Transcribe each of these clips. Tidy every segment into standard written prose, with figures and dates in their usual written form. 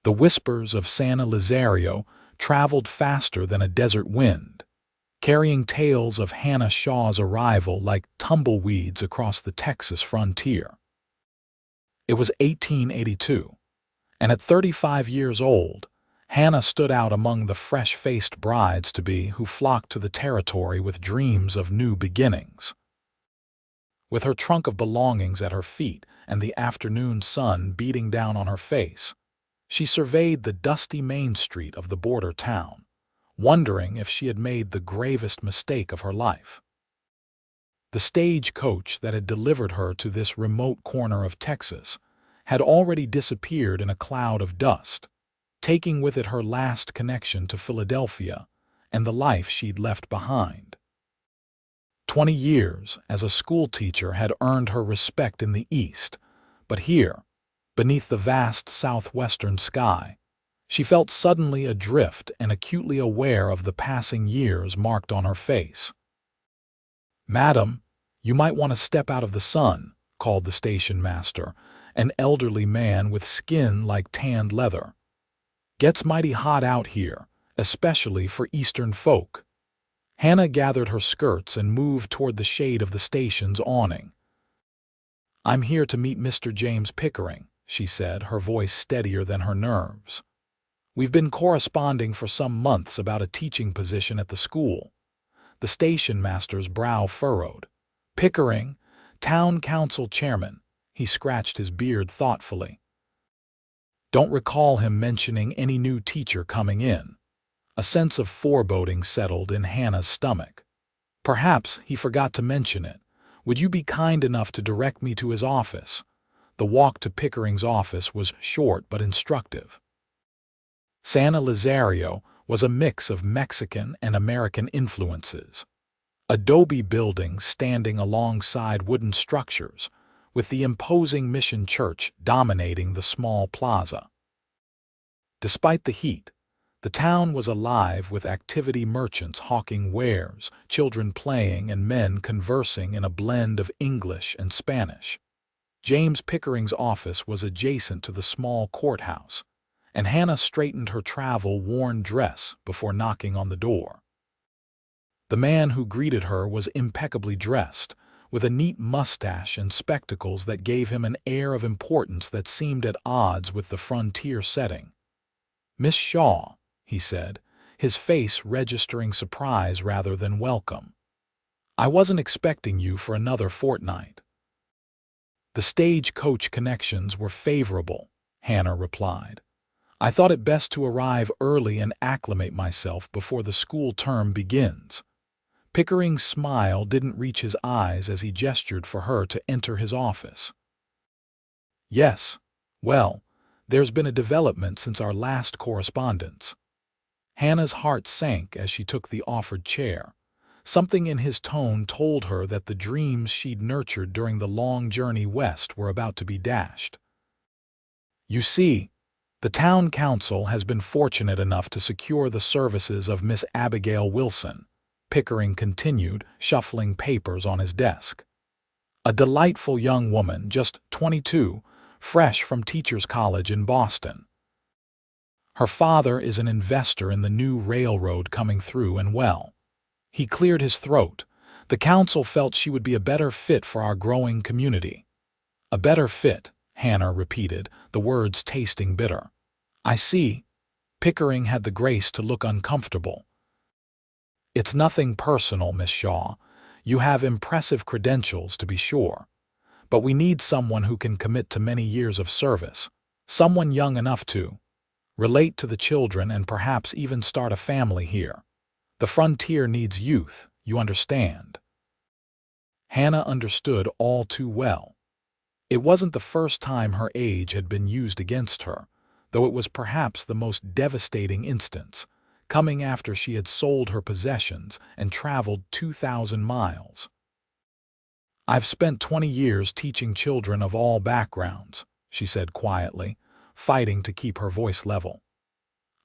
The whispers of San Elizario traveled faster than a desert wind, carrying tales of Hannah Shaw's arrival like tumbleweeds across the Texas frontier. It was 1882, and at 35 years old, Hannah stood out among the fresh-faced brides-to-be who flocked to the territory with dreams of new beginnings. With her trunk of belongings at her feet and the afternoon sun beating down on her face, she surveyed the dusty main street of the border town, wondering if she had made the gravest mistake of her life. The stagecoach that had delivered her to this remote corner of Texas had already disappeared in a cloud of dust, taking with it her last connection to Philadelphia and the life she'd left behind. 20 years as a schoolteacher had earned her respect in the East, but here, beneath the vast southwestern sky, she felt suddenly adrift and acutely aware of the passing years marked on her face. "Madam, you might want to step out of the sun," called the station master, an elderly man with skin like tanned leather. "Gets mighty hot out here, especially for Eastern folk." Hannah gathered her skirts and moved toward the shade of the station's awning. "I'm here to meet Mr. James Pickering," she said, her voice steadier than her nerves. "We've been corresponding for some months about a teaching position at the school." The station master's brow furrowed. "Pickering, town council chairman." He scratched his beard thoughtfully. "Don't recall him mentioning any new teacher coming in." A sense of foreboding settled in Hannah's stomach. "Perhaps he forgot to mention it. Would you be kind enough to direct me to his office?" The walk to Pickering's office was short but instructive. San Elizario was a mix of Mexican and American influences. Adobe buildings standing alongside wooden structures, with the imposing mission church dominating the small plaza. Despite the heat, the town was alive with activity, merchants hawking wares, children playing, and men conversing in a blend of English and Spanish. James Pickering's office was adjacent to the small courthouse, and Hannah straightened her travel-worn dress before knocking on the door. The man who greeted her was impeccably dressed, with a neat mustache and spectacles that gave him an air of importance that seemed at odds with the frontier setting. "Miss Shaw," he said, his face registering surprise rather than welcome. "I wasn't expecting you for another fortnight." "The stagecoach connections were favorable," Hannah replied. "I thought it best to arrive early and acclimate myself before the school term begins." Pickering's smile didn't reach his eyes as he gestured for her to enter his office. "Yes, well, there's been a development since our last correspondence." Hannah's heart sank as she took the offered chair. Something in his tone told her that the dreams she'd nurtured during the long journey west were about to be dashed. "You see, the town council has been fortunate enough to secure the services of Miss Abigail Wilson," Pickering continued, shuffling papers on his desk. "A delightful young woman, just 22, fresh from Teachers College in Boston. Her father is an investor in the new railroad coming through, and well," he cleared his throat, "the council felt she would be a better fit for our growing community." "A better fit," Hannah repeated, the words tasting bitter. "I see." Pickering had the grace to look uncomfortable. "It's nothing personal, Miss Shaw. You have impressive credentials, to be sure. But we need someone who can commit to many years of service, someone young enough to relate to the children and perhaps even start a family here. The frontier needs youth, you understand." Hannah understood all too well. It wasn't the first time her age had been used against her, though it was perhaps the most devastating instance, coming after she had sold her possessions and traveled 2,000 miles. "I've spent 20 years teaching children of all backgrounds," she said quietly, fighting to keep her voice level.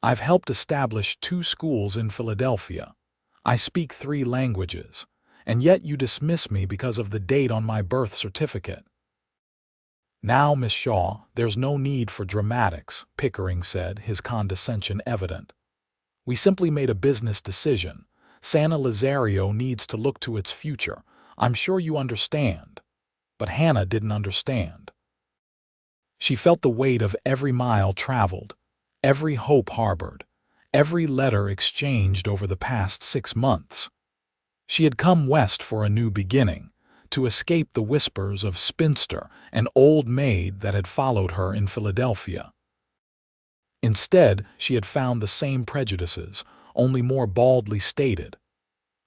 "I've helped establish 2 schools in Philadelphia. I speak 3 languages, and yet you dismiss me because of the date on my birth certificate." "Now, Miss Shaw, there's no need for dramatics," Pickering said, his condescension evident. "We simply made a business decision. San Elizario needs to look to its future. I'm sure you understand." But Hannah didn't understand. She felt the weight of every mile traveled, every hope harbored, every letter exchanged over the past 6 months. She had come west for a new beginning, to escape the whispers of spinster and old maid that had followed her in Philadelphia. Instead, she had found the same prejudices, only more baldly stated.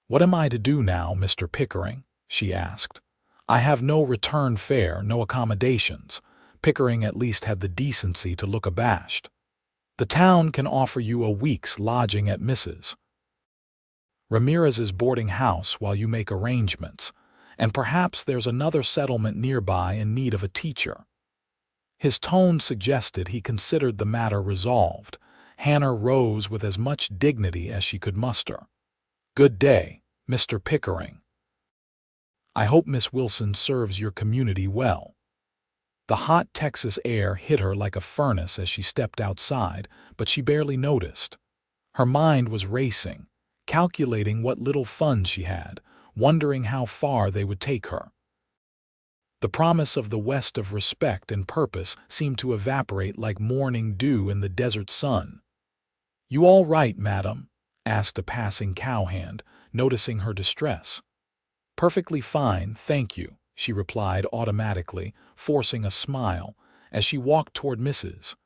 "What am I to do now, Mr. Pickering?" she asked. "I have no return fare, no accommodations." Pickering at least had the decency to look abashed. "The town can offer you a week's lodging at Mrs. Ramirez's boarding house while you make arrangements, and perhaps there's another settlement nearby in need of a teacher." His tone suggested he considered the matter resolved. Hannah rose with as much dignity as she could muster. "Good day, Mr. Pickering. I hope Miss Wilson serves your community well." The hot Texas air hit her like a furnace as she stepped outside, but she barely noticed. Her mind was racing, calculating what little funds she had, wondering how far they would take her. The promise of the West of respect and purpose seemed to evaporate like morning dew in the desert sun. "You all right, madam?" asked a passing cowhand, noticing her distress. "Perfectly fine, thank you," she replied automatically, forcing a smile, as she walked toward Mrs.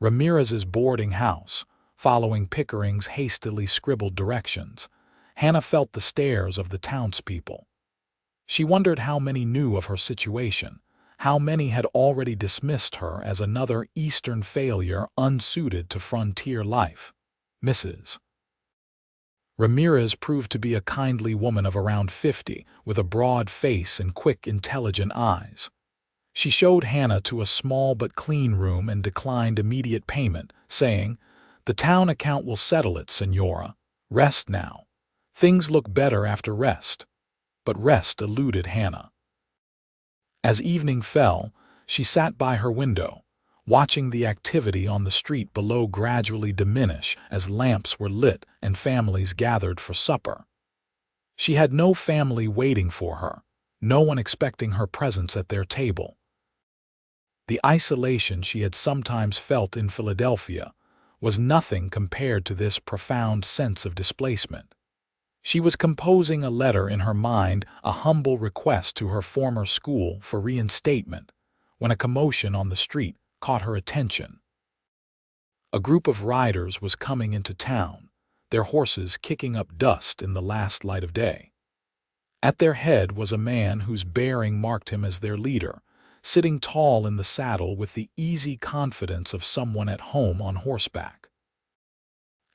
Ramirez's boarding house, following Pickering's hastily scribbled directions. Hannah felt the stares of the townspeople. She wondered how many knew of her situation, how many had already dismissed her as another Eastern failure unsuited to frontier life. Mrs. Ramirez proved to be a kindly woman of around 50, with a broad face and quick, intelligent eyes. She showed Hannah to a small but clean room and declined immediate payment, saying, "The town account will settle it, Senora. Rest now. Things look better after rest." But rest eluded Hannah. As evening fell, she sat by her window, watching the activity on the street below gradually diminish as lamps were lit and families gathered for supper. She had no family waiting for her, no one expecting her presence at their table. The isolation she had sometimes felt in Philadelphia was nothing compared to this profound sense of displacement. She was composing a letter in her mind, a humble request to her former school for reinstatement, when a commotion on the street caught her attention. A group of riders was coming into town, their horses kicking up dust in the last light of day. At their head was a man whose bearing marked him as their leader, sitting tall in the saddle with the easy confidence of someone at home on horseback.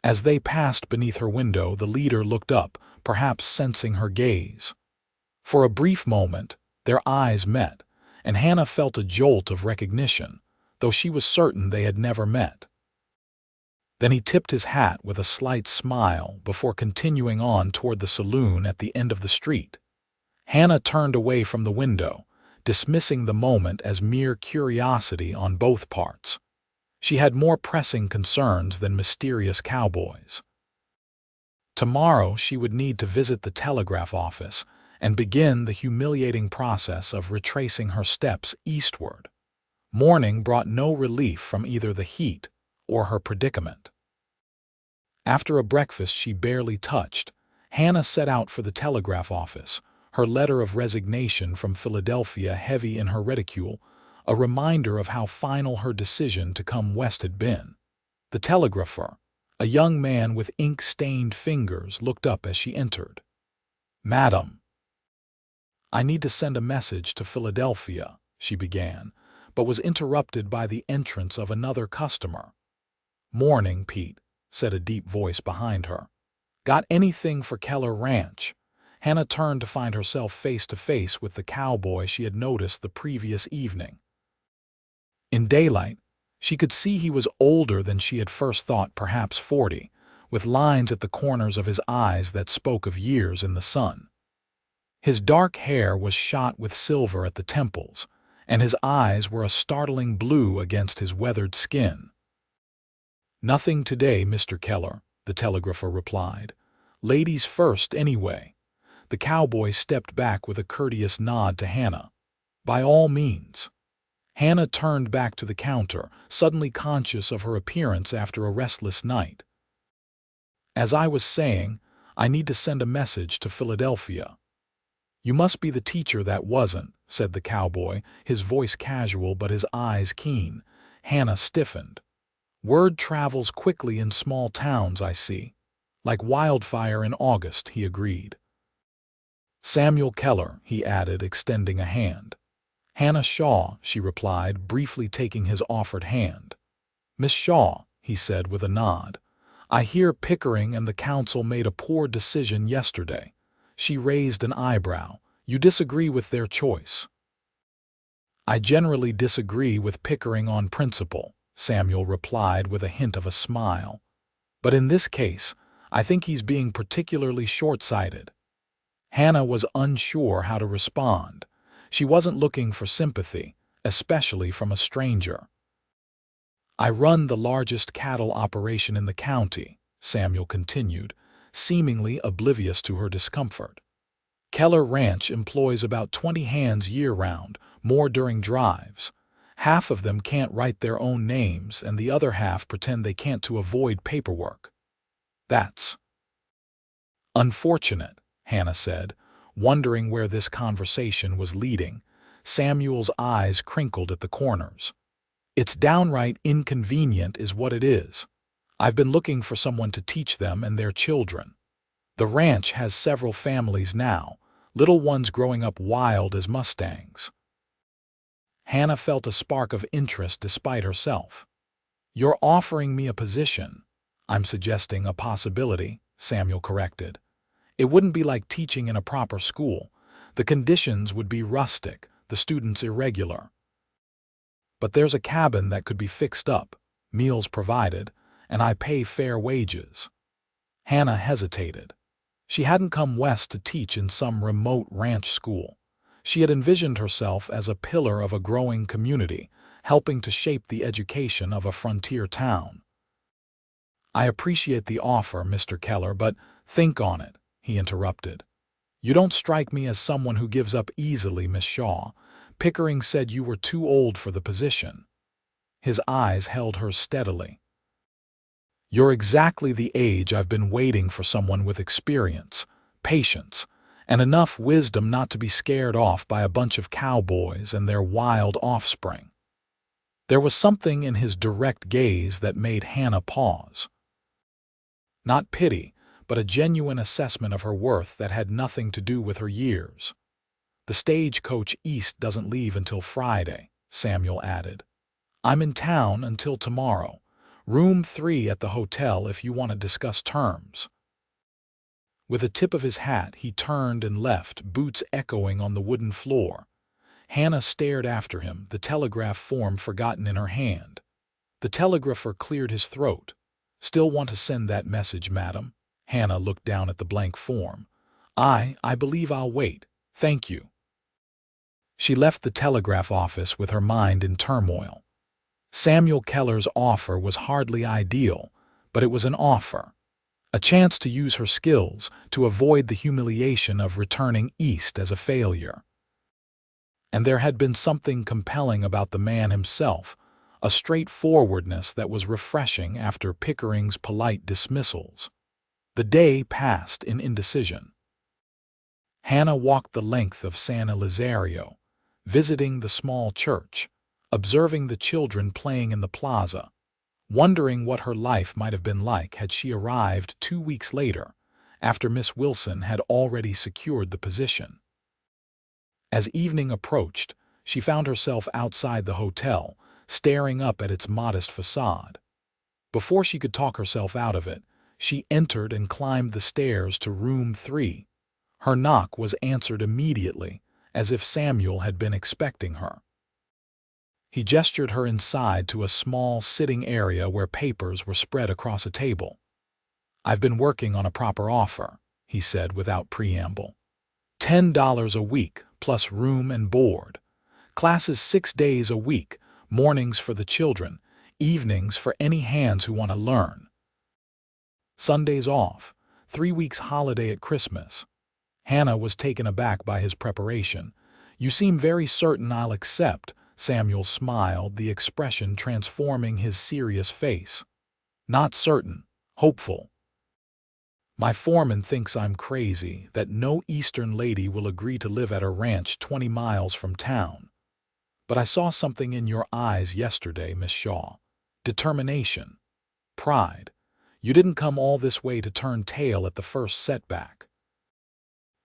As they passed beneath her window, the leader looked up, perhaps sensing her gaze. For a brief moment, their eyes met, and Hannah felt a jolt of recognition, though she was certain they had never met. Then he tipped his hat with a slight smile before continuing on toward the saloon at the end of the street. Hannah turned away from the window, dismissing the moment as mere curiosity on both parts. She had more pressing concerns than mysterious cowboys. Tomorrow she would need to visit the telegraph office and begin the humiliating process of retracing her steps eastward. Morning brought no relief from either the heat or her predicament. After a breakfast she barely touched, Hannah set out for the telegraph office, her letter of resignation from Philadelphia heavy in her reticule, a reminder of how final her decision to come west had been. The telegrapher, a young man with ink-stained fingers, looked up as she entered. "Madam, I need to send a message to Philadelphia," she began, but was interrupted by the entrance of another customer. "Morning, Pete," said a deep voice behind her. "Got anything for Keller Ranch?" Hannah turned to find herself face to face with the cowboy she had noticed the previous evening. In daylight, she could see he was older than she had first thought, perhaps 40, with lines at the corners of his eyes that spoke of years in the sun. His dark hair was shot with silver at the temples, and his eyes were a startling blue against his weathered skin. "Nothing today, Mr. Keller," the telegrapher replied. "Ladies first, anyway." The cowboy stepped back with a courteous nod to Hannah. "By all means." Hannah turned back to the counter, suddenly conscious of her appearance after a restless night. "As I was saying, I need to send a message to Philadelphia." "You must be the teacher that wasn't," said the cowboy, his voice casual but his eyes keen. Hannah stiffened. "Word travels quickly in small towns, I see." "Like wildfire in August," he agreed. "Samuel Keller," he added, extending a hand. "Hannah Shaw," she replied, briefly taking his offered hand. "Miss Shaw," he said with a nod. "I hear Pickering and the council made a poor decision yesterday." She raised an eyebrow. "You disagree with their choice?" "I generally disagree with Pickering on principle," Samuel replied with a hint of a smile. "But in this case, I think he's being particularly short-sighted." Hannah was unsure how to respond. She wasn't looking for sympathy, especially from a stranger. "I run the largest cattle operation in the county," Samuel continued, seemingly oblivious to her discomfort. "Keller Ranch employs about 20 hands year-round, more during drives. Half of them can't write their own names, and the other half pretend they can't to avoid paperwork." "That's unfortunate," Hannah said, wondering where this conversation was leading. Samuel's eyes crinkled at the corners. "It's downright inconvenient is what it is. I've been looking for someone to teach them and their children. The ranch has several families now, little ones growing up wild as mustangs." Hannah felt a spark of interest despite herself. "You're offering me a position." "I'm suggesting a possibility," Samuel corrected. "It wouldn't be like teaching in a proper school. The conditions would be rustic, the students irregular. But there's a cabin that could be fixed up, meals provided, and I pay fair wages." Hannah hesitated. She hadn't come west to teach in some remote ranch school. She had envisioned herself as a pillar of a growing community, helping to shape the education of a frontier town. "I appreciate the offer, Mr. Keller, but think on it," he interrupted. "You don't strike me as someone who gives up easily, Miss Shaw. Pickering said you were too old for the position." His eyes held hers steadily. "You're exactly the age I've been waiting for, someone with experience, patience, and enough wisdom not to be scared off by a bunch of cowboys and their wild offspring." There was something in his direct gaze that made Hannah pause. Not pity, but a genuine assessment of her worth that had nothing to do with her years. "The stagecoach east doesn't leave until Friday," Samuel added. "I'm in town until tomorrow. Room 3 at the hotel if you want to discuss terms." With a tip of his hat, he turned and left, boots echoing on the wooden floor. Hannah stared after him, the telegraph form forgotten in her hand. The telegrapher cleared his throat. "Still want to send that message, madam?" Hannah looked down at the blank form. I believe I'll wait. Thank you." She left the telegraph office with her mind in turmoil. Samuel Keller's offer was hardly ideal, but it was an offer. A chance to use her skills to avoid the humiliation of returning east as a failure. And there had been something compelling about the man himself, a straightforwardness that was refreshing after Pickering's polite dismissals. The day passed in indecision. Hannah walked the length of San Elizario, visiting the small church, observing the children playing in the plaza, wondering what her life might have been like had she arrived 2 weeks later, after Miss Wilson had already secured the position. As evening approached, she found herself outside the hotel, staring up at its modest facade. Before she could talk herself out of it, she entered and climbed the stairs to room 3. Her knock was answered immediately, as if Samuel had been expecting her. He gestured her inside to a small sitting area where papers were spread across a table. "I've been working on a proper offer," he said without preamble. $10 a week, plus room and board. Classes 6 days a week, mornings for the children, evenings for any hands who want to learn. Sundays off, 3 weeks holiday at Christmas. Hannah was taken aback by his preparation. "You seem very certain I'll accept," Samuel smiled, the expression transforming his serious face. "Not certain, hopeful. My foreman thinks I'm crazy, that no Eastern lady will agree to live at her ranch 20 miles from town. But I saw something in your eyes yesterday, Miss Shaw. Determination. Pride. You didn't come all this way to turn tail at the first setback."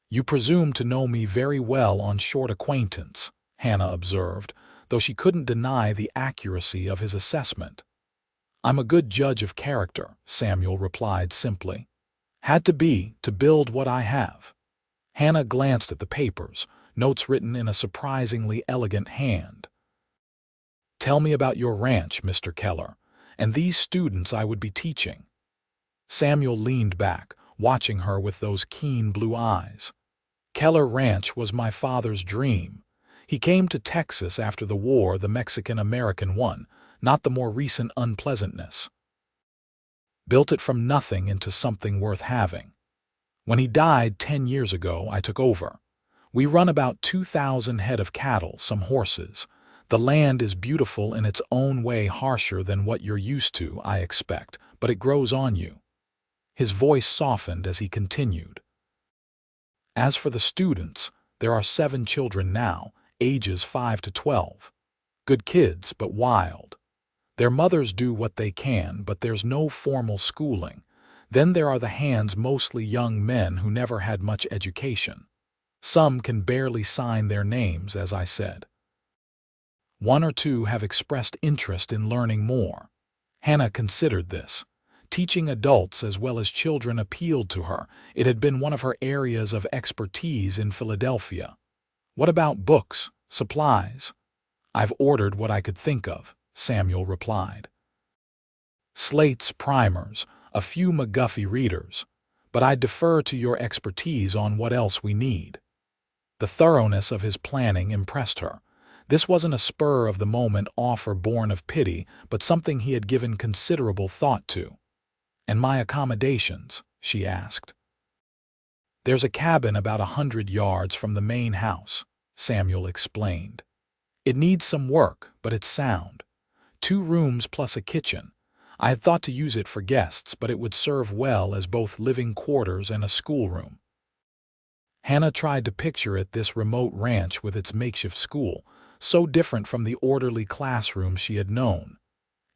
"You presume to know me very well on short acquaintance," Hannah observed, though she couldn't deny the accuracy of his assessment. "I'm a good judge of character," Samuel replied simply. "Had to be, to build what I have." Hannah glanced at the papers, notes written in a surprisingly elegant hand. "Tell me about your ranch, Mr. Keller, and these students I would be teaching." Samuel leaned back, watching her with those keen blue eyes. "Keller Ranch was my father's dream. He came to Texas after the war, the Mexican-American one, not the more recent unpleasantness. Built it from nothing into something worth having. When he died 10 years ago, I took over. We run about 2,000 head of cattle, some horses. The land is beautiful in its own way, harsher than what you're used to, I expect, but it grows on you." His voice softened as he continued. "As for the students, there are 7 children now, ages 5 to 12. Good kids, but wild. Their mothers do what they can, but there's no formal schooling. Then there are the hands, mostly young men who never had much education. Some can barely sign their names, as I said. 1 or 2 have expressed interest in learning more." Hannah considered this. Teaching adults as well as children appealed to her. It had been one of her areas of expertise in Philadelphia. "What about books, supplies?" "I've ordered what I could think of," Samuel replied. "Slates, primers, a few McGuffey readers. But I defer to your expertise on what else we need." The thoroughness of his planning impressed her. This wasn't a spur-of-the-moment offer born of pity, but something he had given considerable thought to. "And my accommodations?" she asked. "There's a cabin about 100 yards from the main house," Samuel explained. "It needs some work, but it's sound. 2 rooms plus a kitchen. I had thought to use it for guests, but it would serve well as both living quarters and a schoolroom." Hannah tried to picture it, this remote ranch with its makeshift school, so different from the orderly classroom she had known.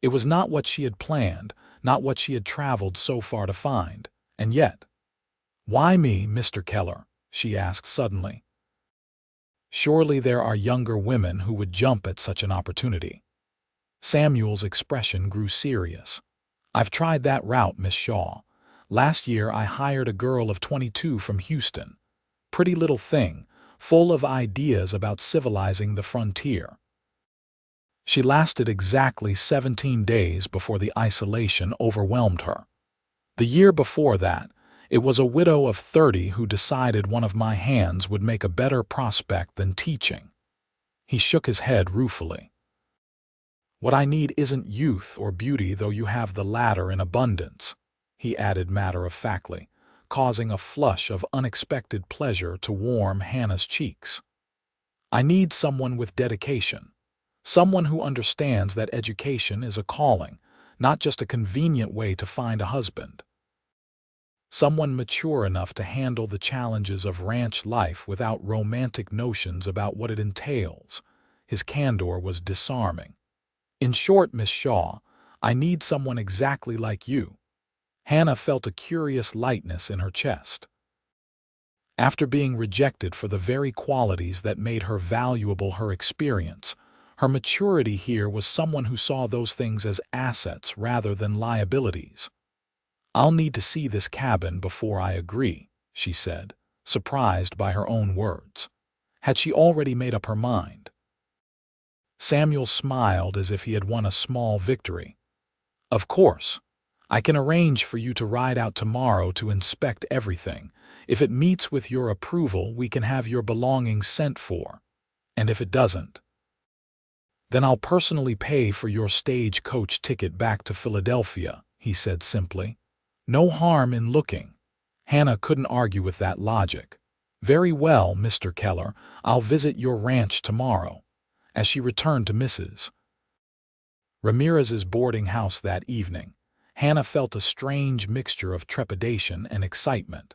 It was not what she had planned, not what she had traveled so far to find. And yet, "Why me, Mr. Keller?" she asked suddenly. "Surely there are younger women who would jump at such an opportunity." Samuel's expression grew serious. "I've tried that route, Miss Shaw. Last year I hired a girl of 22 from Houston. Pretty little thing, full of ideas about civilizing the frontier. She lasted exactly 17 days before the isolation overwhelmed her. The year before that, it was a widow of 30 who decided one of my hands would make a better prospect than teaching." He shook his head ruefully. "What I need isn't youth or beauty, though you have the latter in abundance," he added matter-of-factly, causing a flush of unexpected pleasure to warm Hannah's cheeks. "I need someone with dedication. Someone who understands that education is a calling, not just a convenient way to find a husband. Someone mature enough to handle the challenges of ranch life without romantic notions about what it entails." His candor was disarming. "In short, Miss Shaw, I need someone exactly like you." Hannah felt a curious lightness in her chest. After being rejected for the very qualities that made her valuable, her experience, her maturity here was someone who saw those things as assets rather than liabilities. "I'll need to see this cabin before I agree," she said, surprised by her own words. Had she already made up her mind? Samuel smiled as if he had won a small victory. "Of course. I can arrange for you to ride out tomorrow to inspect everything. If it meets with your approval, we can have your belongings sent for. And if it doesn't, Then I'll personally pay for your stagecoach ticket back to Philadelphia, he said simply. No harm in looking. Hannah couldn't argue with that logic. Very well, Mr. Keller, I'll visit your ranch tomorrow. As she returned to Mrs. Ramirez's boarding house that evening, Hannah felt a strange mixture of trepidation and excitement.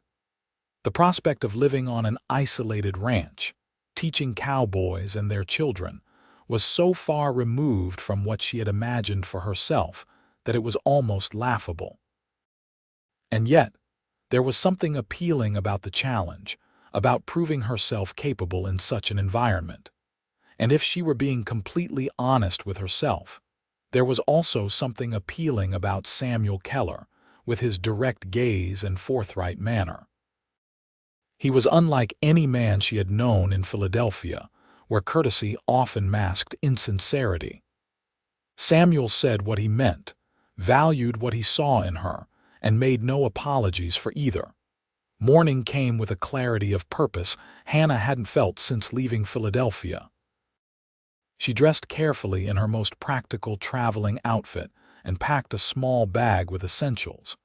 The prospect of living on an isolated ranch, teaching cowboys and their children, was so far removed from what she had imagined for herself that it was almost laughable. And yet, there was something appealing about the challenge, about proving herself capable in such an environment. And if she were being completely honest with herself, there was also something appealing about Samuel Keller, with his direct gaze and forthright manner. He was unlike any man she had known in Philadelphia, where courtesy often masked insincerity. Samuel said what he meant, valued what he saw in her, and made no apologies for either. Morning came with a clarity of purpose Hannah hadn't felt since leaving Philadelphia. She dressed carefully in her most practical traveling outfit and packed a small bag with essentials,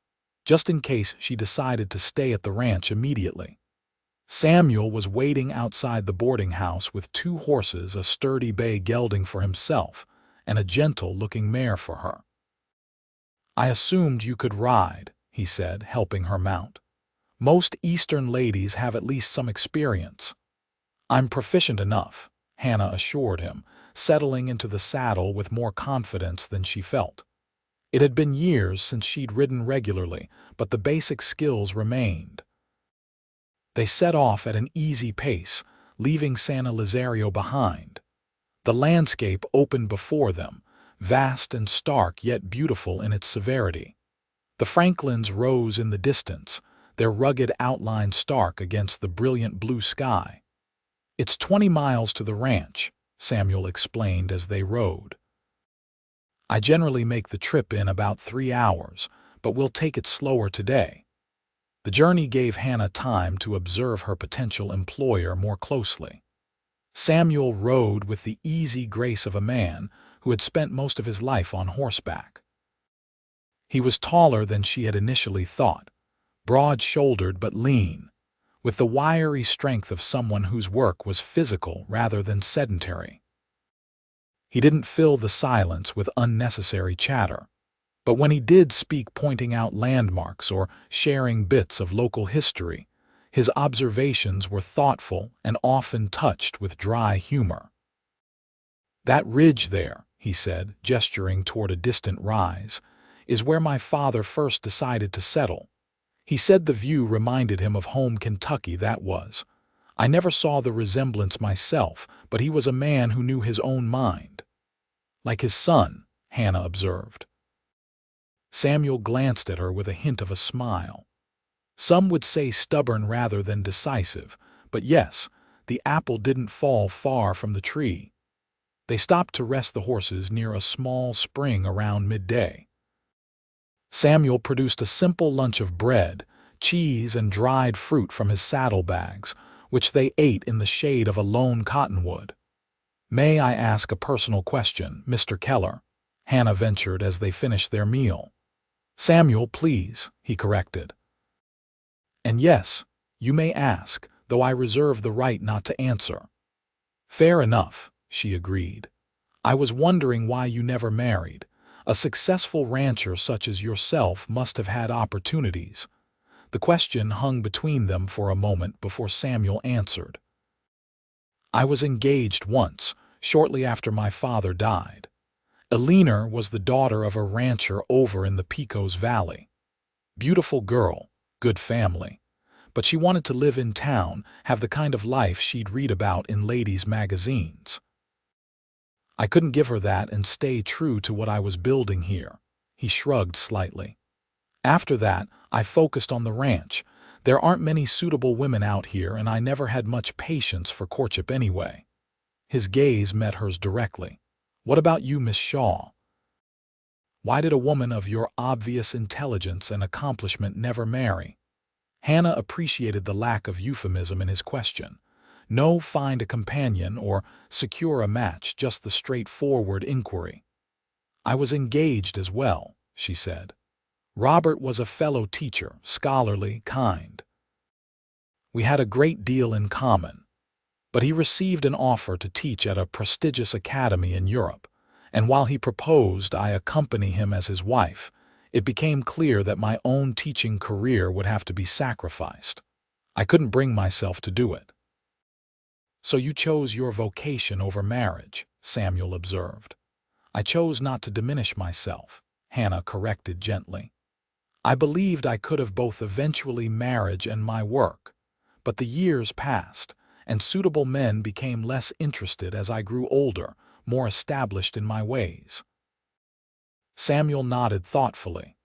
just in case she decided to stay at the ranch immediately. Samuel was waiting outside the boarding house with 2 horses, a sturdy bay gelding for himself, and a gentle-looking mare for her. I assumed you could ride, he said, helping her mount. Most Eastern ladies have at least some experience. I'm proficient enough, Hannah assured him, settling into the saddle with more confidence than she felt. It had been years since she'd ridden regularly, but the basic skills remained. They set off at an easy pace, leaving San Elizario behind. The landscape opened before them, vast and stark yet beautiful in its severity. The Franklins rose in the distance, their rugged outline stark against the brilliant blue sky. It's 20 miles to the ranch, Samuel explained as they rode. I generally make the trip in about 3 hours, but we'll take it slower today. The journey gave Hannah time to observe her potential employer more closely. Samuel rode with the easy grace of a man who had spent most of his life on horseback. He was taller than she had initially thought, broad-shouldered but lean, with the wiry strength of someone whose work was physical rather than sedentary. He didn't fill the silence with unnecessary chatter, but when he did speak, pointing out landmarks or sharing bits of local history, his observations were thoughtful and often touched with dry humor. That ridge there, he said, gesturing toward a distant rise, is where my father first decided to settle. He said the view reminded him of home Kentucky, that was. I never saw the resemblance myself, but he was a man who knew his own mind. Like his son, Hannah observed. Samuel glanced at her with a hint of a smile. Some would say stubborn rather than decisive, but yes, the apple didn't fall far from the tree. They stopped to rest the horses near a small spring around midday. Samuel produced a simple lunch of bread, cheese, and dried fruit from his saddlebags, which they ate in the shade of a lone cottonwood. May I ask a personal question, Mr. Keller? Hannah ventured as they finished their meal. Samuel, please, he corrected. And yes, you may ask, though I reserve the right not to answer. Fair enough, she agreed. I was wondering why you never married. A successful rancher such as yourself must have had opportunities. The question hung between them for a moment before Samuel answered. I was engaged once, shortly after my father died. Eleanor was the daughter of a rancher over in the Pecos Valley. Beautiful girl, good family. But she wanted to live in town, have the kind of life she'd read about in ladies' magazines. I couldn't give her that and stay true to what I was building here. He shrugged slightly. After that, I focused on the ranch. There aren't many suitable women out here, and I never had much patience for courtship anyway. His gaze met hers directly. What about you, Miss Shaw? Why did a woman of your obvious intelligence and accomplishment never marry? Hannah appreciated the lack of euphemism in his question. No find a companion or secure a match, just the straightforward inquiry. I was engaged as well, she said. Robert was a fellow teacher, scholarly, kind. We had a great deal in common. But he received an offer to teach at a prestigious academy in Europe, and while he proposed I accompany him as his wife, it became clear that my own teaching career would have to be sacrificed. I couldn't bring myself to do it. So you chose your vocation over marriage, Samuel observed. I chose not to diminish myself, Hannah corrected gently. I believed I could have both eventually marriage and my work, but the years passed, and suitable men became less interested as I grew older, more established in my ways. Samuel nodded thoughtfully.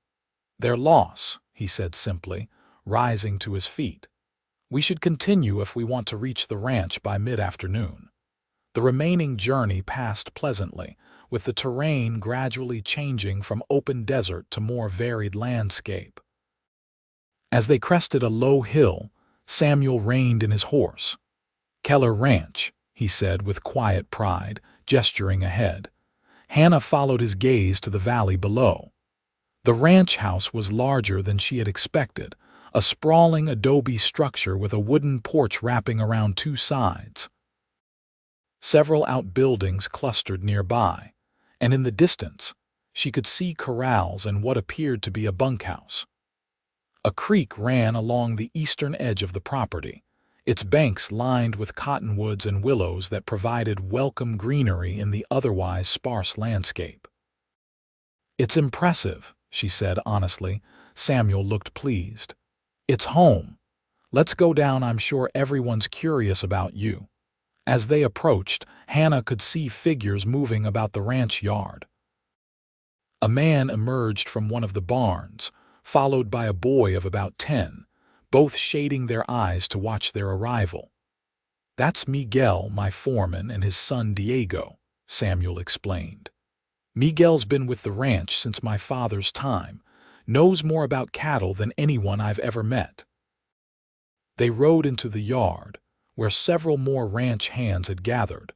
Their loss, he said simply, rising to his feet. We should continue if we want to reach the ranch by mid-afternoon. The remaining journey passed pleasantly, with the terrain gradually changing from open desert to more varied landscape. As they crested a low hill, Samuel reined in his horse. Keller Ranch, he said with quiet pride, gesturing ahead. Hannah followed his gaze to the valley below. The ranch house was larger than she had expected, a sprawling adobe structure with a wooden porch wrapping around two sides. Several outbuildings clustered nearby, and in the distance, she could see corrals and what appeared to be a bunkhouse. A creek ran along the eastern edge of the property, its banks lined with cottonwoods and willows that provided welcome greenery in the otherwise sparse landscape. It's impressive, she said honestly. Samuel looked pleased. It's home. Let's go down. I'm sure everyone's curious about you. As they approached, Hannah could see figures moving about the ranch yard. A man emerged from one of the barns, followed by a boy of about 10, both shading their eyes to watch their arrival. That's Miguel, my foreman, and his son Diego, Samuel explained. Miguel's been with the ranch since my father's time, knows more about cattle than anyone I've ever met. They rode into the yard, where several more ranch hands had gathered,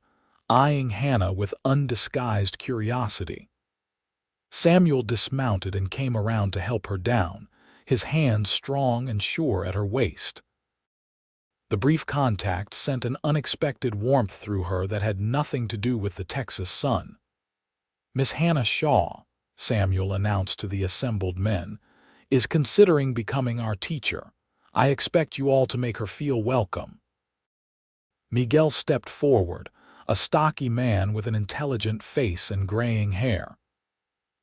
eyeing Hannah with undisguised curiosity. Samuel dismounted and came around to help her down, his hands strong and sure at her waist. The brief contact sent an unexpected warmth through her that had nothing to do with the Texas sun. Miss Hannah Shaw, Samuel announced to the assembled men, is considering becoming our teacher. I expect you all to make her feel welcome. Miguel stepped forward, a stocky man with an intelligent face and graying hair.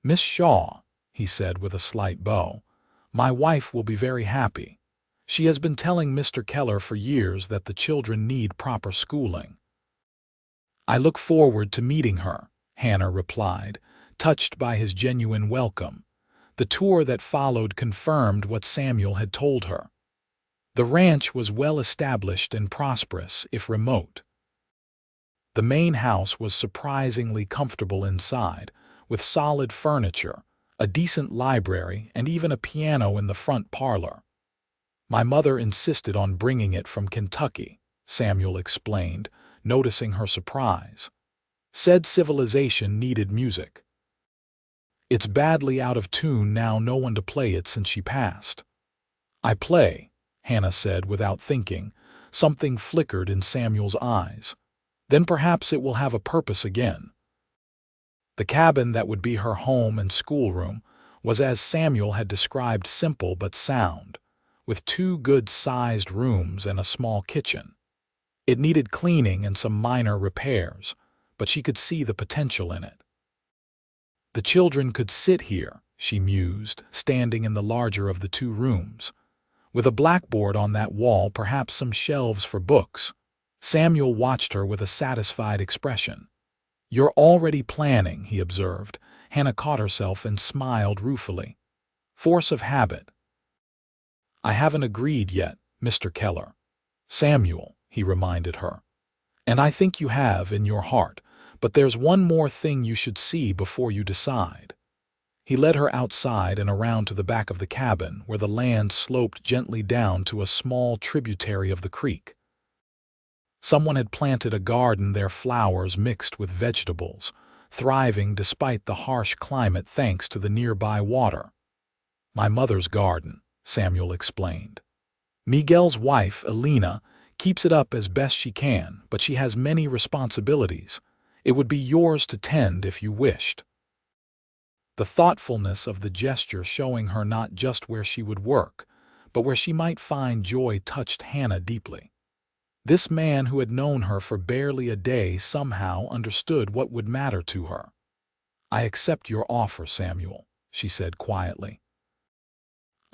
Miss Shaw, he said with a slight bow, my wife will be very happy. She has been telling Mr. Keller for years that the children need proper schooling. I look forward to meeting her, Hannah replied, touched by his genuine welcome. The tour that followed confirmed what Samuel had told her. The ranch was well established and prosperous, if remote. The main house was surprisingly comfortable inside, with solid furniture, a decent library, and even a piano in the front parlor. My mother insisted on bringing it from Kentucky, Samuel explained, noticing her surprise. Said civilization needed music. It's badly out of tune now, no one to play it since she passed. I play, Hannah said without thinking. Something flickered in Samuel's eyes. Then perhaps it will have a purpose again. The cabin that would be her home and schoolroom was, as Samuel had described, simple but sound, with 2 good-sized rooms and a small kitchen. It needed cleaning and some minor repairs, but she could see the potential in it. The children could sit here, she mused, standing in the larger of the 2 rooms. With a blackboard on that wall, perhaps some shelves for books. Samuel watched her with a satisfied expression. You're already planning, he observed. Hannah caught herself and smiled ruefully. Force of habit. I haven't agreed yet, Mr. Keller. Samuel, he reminded her. And I think you have in your heart, but there's one more thing you should see before you decide. He led her outside and around to the back of the cabin, where the land sloped gently down to a small tributary of the creek. Someone had planted a garden, their flowers mixed with vegetables, thriving despite the harsh climate thanks to the nearby water. "My mother's garden," Samuel explained. "Miguel's wife, Elena, keeps it up as best she can, but she has many responsibilities. It would be yours to tend if you wished." The thoughtfulness of the gesture, showing her not just where she would work, but where she might find joy, touched Hannah deeply. This man who had known her for barely a day somehow understood what would matter to her. "I accept your offer, Samuel," she said quietly.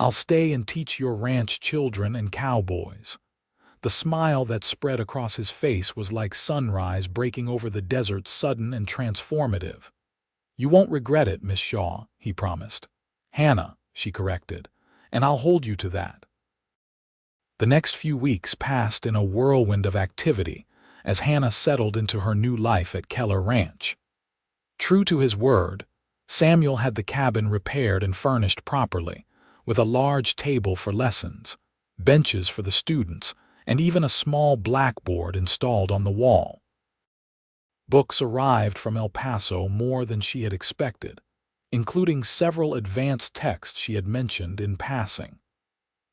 "I'll stay and teach your ranch children and cowboys." The smile that spread across his face was like sunrise breaking over the desert, sudden and transformative. "You won't regret it, Miss Shaw," he promised. "Hannah," she corrected, "and I'll hold you to that." The next few weeks passed in a whirlwind of activity as Hannah settled into her new life at Keller Ranch. True to his word, Samuel had the cabin repaired and furnished properly, with a large table for lessons, benches for the students, and even a small blackboard installed on the wall. Books arrived from El Paso, more than she had expected, including several advanced texts she had mentioned in passing.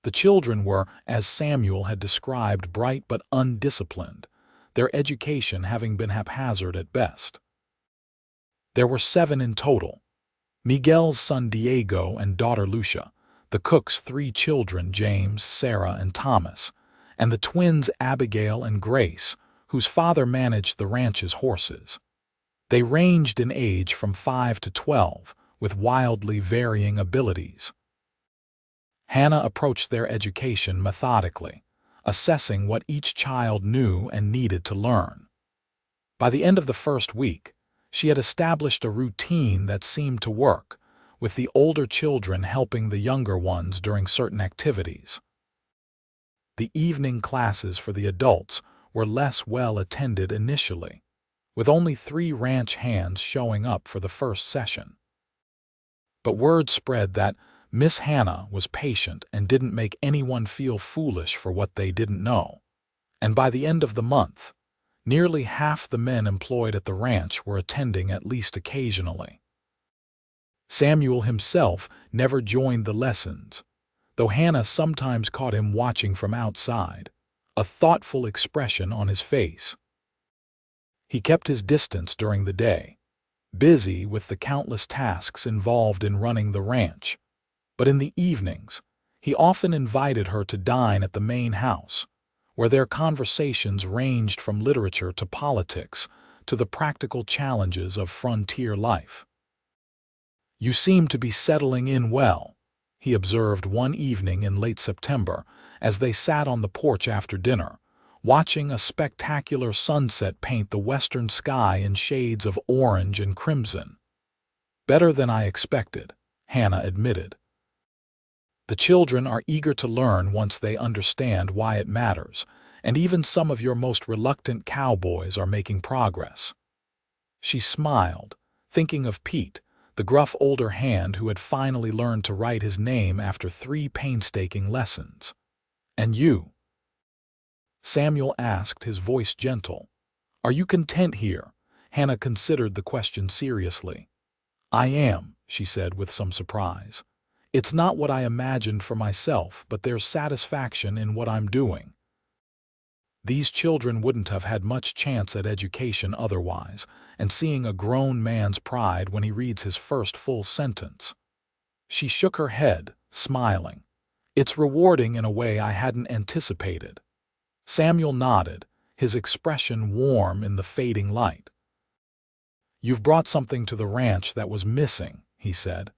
The children were, as Samuel had described, bright but undisciplined, their education having been haphazard at best. There were 7 in total: Miguel's son Diego and daughter Lucia, the cook's 3 children James, Sarah, and Thomas, and the twins Abigail and Grace, whose father managed the ranch's horses. They ranged in age from 5 to 12, with wildly varying abilities. Hannah approached their education methodically, assessing what each child knew and needed to learn. By the end of the first week, she had established a routine that seemed to work, with the older children helping the younger ones during certain activities. The evening classes for the adults were less well attended initially, with only 3 ranch hands showing up for the first session. But word spread that Miss Hannah was patient and didn't make anyone feel foolish for what they didn't know. And by the end of the month, nearly half the men employed at the ranch were attending at least occasionally. Samuel himself never joined the lessons, though Hannah sometimes caught him watching from outside, a thoughtful expression on his face. He kept his distance during the day, busy with the countless tasks involved in running the ranch. But in the evenings, he often invited her to dine at the main house, where their conversations ranged from literature to politics to the practical challenges of frontier life. "You seem to be settling in well," he observed one evening in late September as they sat on the porch after dinner, watching a spectacular sunset paint the western sky in shades of orange and crimson. "Better than I expected," Hannah admitted. "The children are eager to learn once they understand why it matters, and even some of your most reluctant cowboys are making progress." She smiled, thinking of Pete, the gruff older hand who had finally learned to write his name after 3 painstaking lessons. "And you?" Samuel asked, his voice gentle. "Are you content here?" Hannah considered the question seriously. "I am," she said with some surprise. "It's not what I imagined for myself, but there's satisfaction in what I'm doing." These children wouldn't have had much chance at education otherwise, and seeing a grown man's pride when he reads his first full sentence. She shook her head, smiling. "It's rewarding in a way I hadn't anticipated." Samuel nodded, his expression warm in the fading light. "You've brought something to the ranch that was missing," he said.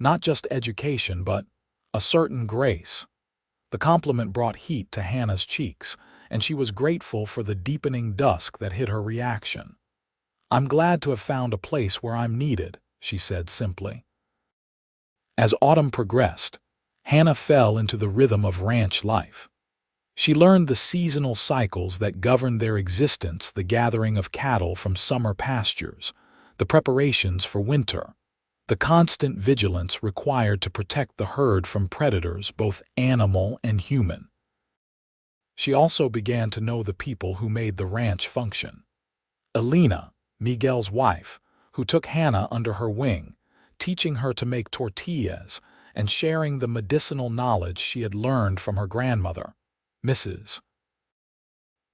"Not just education, but a certain grace." The compliment brought heat to Hannah's cheeks, and she was grateful for the deepening dusk that hid her reaction. "I'm glad to have found a place where I'm needed," she said simply. As autumn progressed, Hannah fell into the rhythm of ranch life. She learned the seasonal cycles that governed their existence, the gathering of cattle from summer pastures, the preparations for winter, the constant vigilance required to protect the herd from predators, both animal and human. She also began to know the people who made the ranch function. Elena, Miguel's wife, who took Hannah under her wing, teaching her to make tortillas and sharing the medicinal knowledge she had learned from her grandmother, Mrs.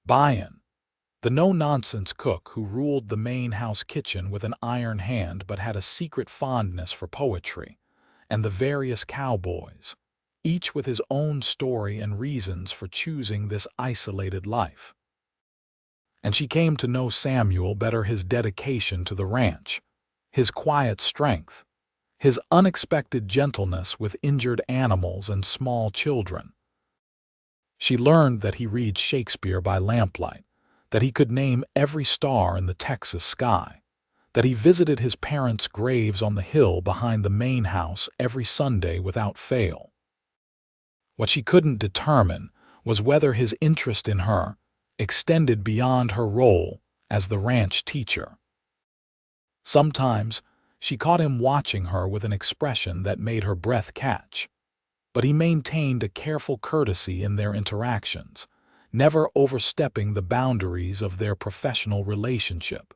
Bayan, the no-nonsense cook who ruled the main house kitchen with an iron hand but had a secret fondness for poetry, and the various cowboys, each with his own story and reasons for choosing this isolated life. And she came to know Samuel better, his dedication to the ranch, his quiet strength, his unexpected gentleness with injured animals and small children. She learned that he reads Shakespeare by lamplight, that he could name every star in the Texas sky, that he visited his parents' graves on the hill behind the main house every Sunday without fail. What she couldn't determine was whether his interest in her extended beyond her role as the ranch teacher. Sometimes she caught him watching her with an expression that made her breath catch, but he maintained a careful courtesy in their interactions, never overstepping the boundaries of their professional relationship.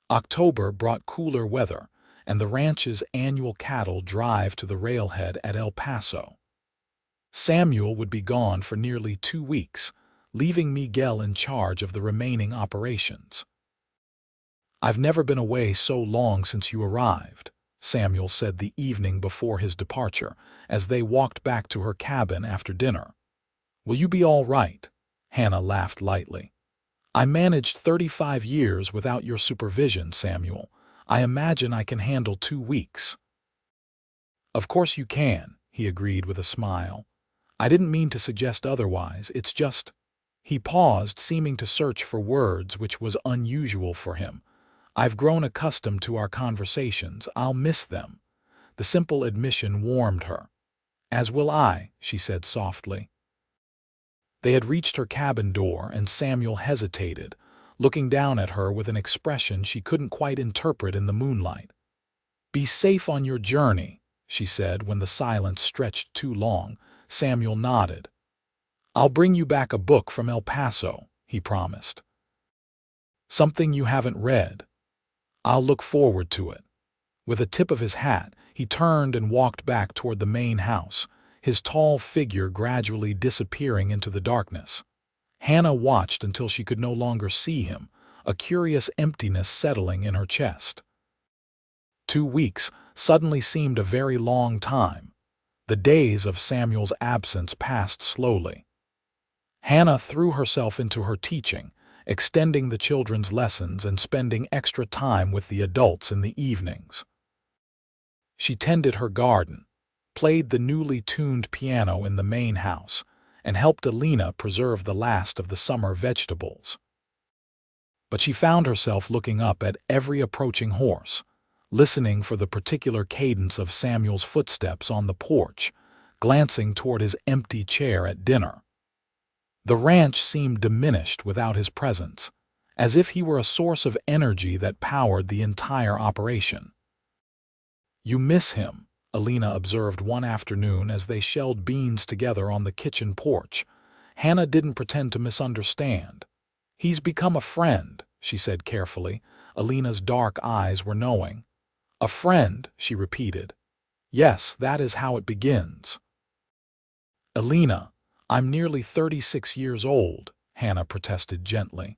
October brought cooler weather, and the ranch's annual cattle drive to the railhead at El Paso. Samuel would be gone for nearly 2 weeks, leaving Miguel in charge of the remaining operations. "I've never been away so long since you arrived," Samuel said the evening before his departure, as they walked back to her cabin after dinner. "Will you be all right?" Hannah laughed lightly. "I managed 35 years without your supervision, Samuel. I imagine I can handle 2 weeks." "Of course you can," he agreed with a smile. "I didn't mean to suggest otherwise, it's just—" He paused, seeming to search for words, which was unusual for him. "I've grown accustomed to our conversations. I'll miss them." The simple admission warmed her. "As will I," she said softly. They had reached her cabin door, and Samuel hesitated, looking down at her with an expression she couldn't quite interpret in the moonlight. "Be safe on your journey," she said when the silence stretched too long. Samuel nodded. "I'll bring you back a book from El Paso," he promised. "Something you haven't read." "I'll look forward to it." With a tip of his hat, he turned and walked back toward the main house, his tall figure gradually disappearing into the darkness. Hannah watched until she could no longer see him, a curious emptiness settling in her chest. 2 weeks suddenly seemed a very long time. The days of Samuel's absence passed slowly. Hannah threw herself into her teaching, extending the children's lessons and spending extra time with the adults in the evenings. She tended her garden, played the newly tuned piano in the main house, and helped Elena preserve the last of the summer vegetables. But she found herself looking up at every approaching horse, listening for the particular cadence of Samuel's footsteps on the porch, glancing toward his empty chair at dinner. The ranch seemed diminished without his presence, as if he were a source of energy that powered the entire operation. "You miss him," Elena observed one afternoon as they shelled beans together on the kitchen porch. Hannah didn't pretend to misunderstand. "He's become a friend," she said carefully. Elena's dark eyes were knowing. "A friend," she repeated. "Yes, that is how it begins." "Elena, I'm nearly 36 years old," Hannah protested gently.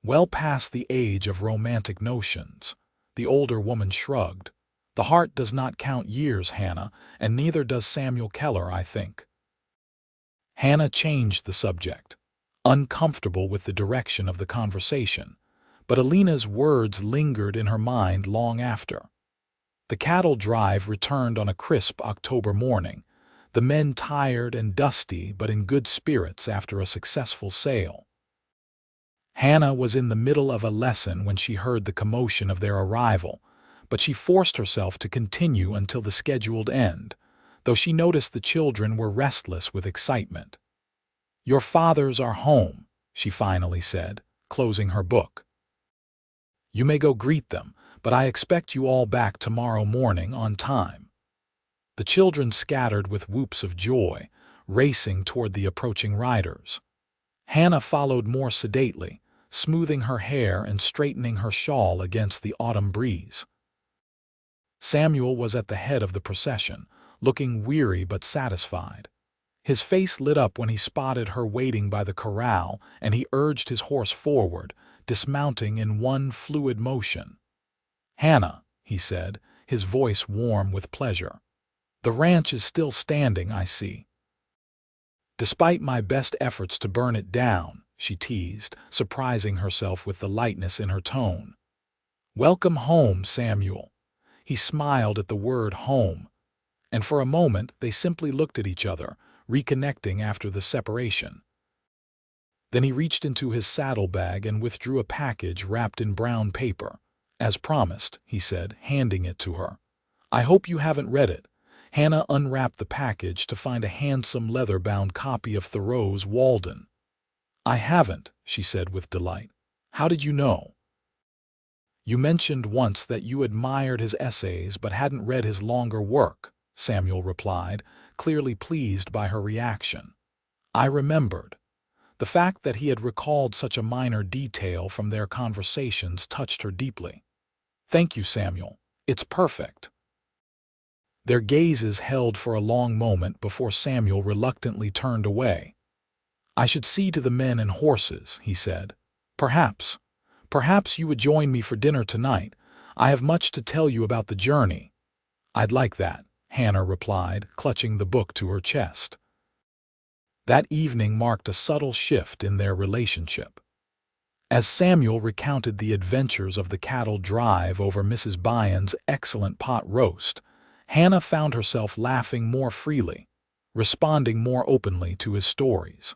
"Well past the age of romantic notions." The older woman shrugged. "The heart does not count years, Hannah, and neither does Samuel Keller, I think." Hannah changed the subject, uncomfortable with the direction of the conversation, but Elena's words lingered in her mind long after. The cattle drive returned on a crisp October morning, the men tired and dusty but in good spirits after a successful sale. Hannah was in the middle of a lesson when she heard the commotion of their arrival, but she forced herself to continue until the scheduled end, though she noticed the children were restless with excitement. "Your fathers are home," she finally said, closing her book. "You may go greet them, but I expect you all back tomorrow morning on time." The children scattered with whoops of joy, racing toward the approaching riders. Hannah followed more sedately, smoothing her hair and straightening her shawl against the autumn breeze. Samuel was at the head of the procession, looking weary but satisfied. His face lit up when he spotted her waiting by the corral, and he urged his horse forward, dismounting in one fluid motion. "Hannah," he said, his voice warm with pleasure. "The ranch is still standing, I see." "Despite my best efforts to burn it down," she teased, surprising herself with the lightness in her tone. "Welcome home, Samuel." He smiled at the word home, and for a moment they simply looked at each other, reconnecting after the separation. Then he reached into his saddlebag and withdrew a package wrapped in brown paper. "As promised," he said, handing it to her. "I hope you haven't read it." Hannah unwrapped the package to find a handsome leather-bound copy of Thoreau's Walden. "I haven't," she said with delight. "How did you know?" "You mentioned once that you admired his essays but hadn't read his longer work," Samuel replied, clearly pleased by her reaction. I remembered. The fact that he had recalled such a minor detail from their conversations touched her deeply. "Thank you, Samuel. It's perfect." Their gazes held for a long moment before Samuel reluctantly turned away. "I should see to the men and horses," he said. Perhaps you would join me for dinner tonight. I have much to tell you about the journey." "I'd like that," Hannah replied, clutching the book to her chest. That evening marked a subtle shift in their relationship. As Samuel recounted the adventures of the cattle drive over Mrs. Byon's excellent pot roast, Hannah found herself laughing more freely, responding more openly to his stories.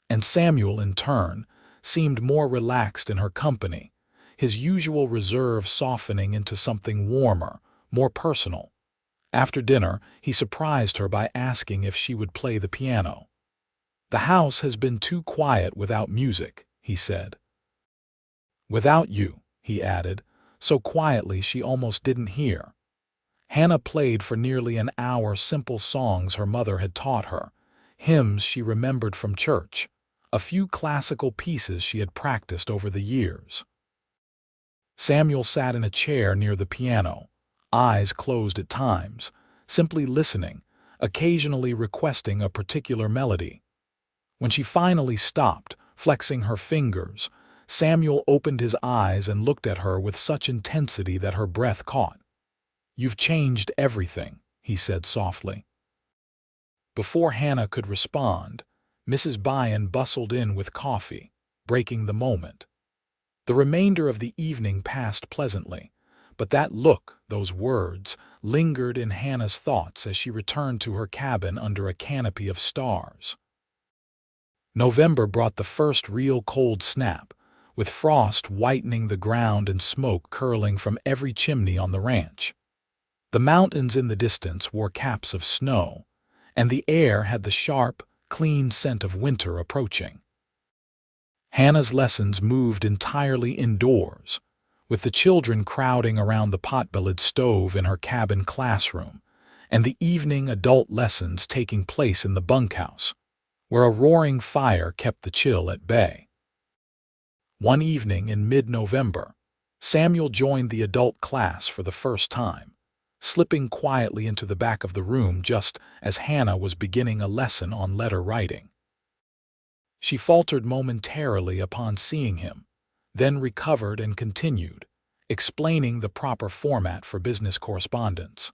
And Samuel, in turn, seemed more relaxed in her company, his usual reserve softening into something warmer, more personal. After dinner, he surprised her by asking if she would play the piano. "The house has been too quiet without music," he said. "Without you," he added, so quietly she almost didn't hear. Hannah played for nearly an hour simple songs her mother had taught her, hymns she remembered from church, a few classical pieces she had practiced over the years. Samuel sat in a chair near the piano, eyes closed at times, simply listening, occasionally requesting a particular melody. When she finally stopped, flexing her fingers, Samuel opened his eyes and looked at her with such intensity that her breath caught. "You've changed everything," he said softly. Before Hannah could respond, Mrs. Byon bustled in with coffee, breaking the moment. The remainder of the evening passed pleasantly, but that look, those words, lingered in Hannah's thoughts as she returned to her cabin under a canopy of stars. November brought the first real cold snap, with frost whitening the ground and smoke curling from every chimney on the ranch. The mountains in the distance wore caps of snow, and the air had the sharp, clean scent of winter approaching. Hannah's lessons moved entirely indoors, with the children crowding around the pot-bellied stove in her cabin classroom, and the evening adult lessons taking place in the bunkhouse, where a roaring fire kept the chill at bay. One evening in mid-November, Samuel joined the adult class for the first time, slipping quietly into the back of the room just as Hannah was beginning a lesson on letter writing. She faltered momentarily upon seeing him, then recovered and continued, explaining the proper format for business correspondence.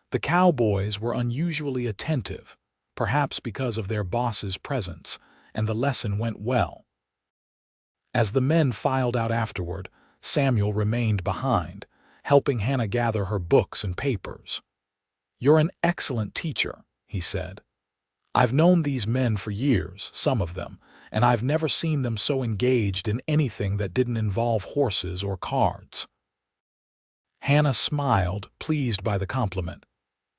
The Cowboys were unusually attentive, perhaps because of their boss's presence, and the lesson went well. As the men filed out afterward, Samuel remained behind, helping Hannah gather her books and papers. "You're an excellent teacher," he said. "I've known these men for years, some of them, and I've never seen them so engaged in anything that didn't involve horses or cards." Hannah smiled, pleased by the compliment.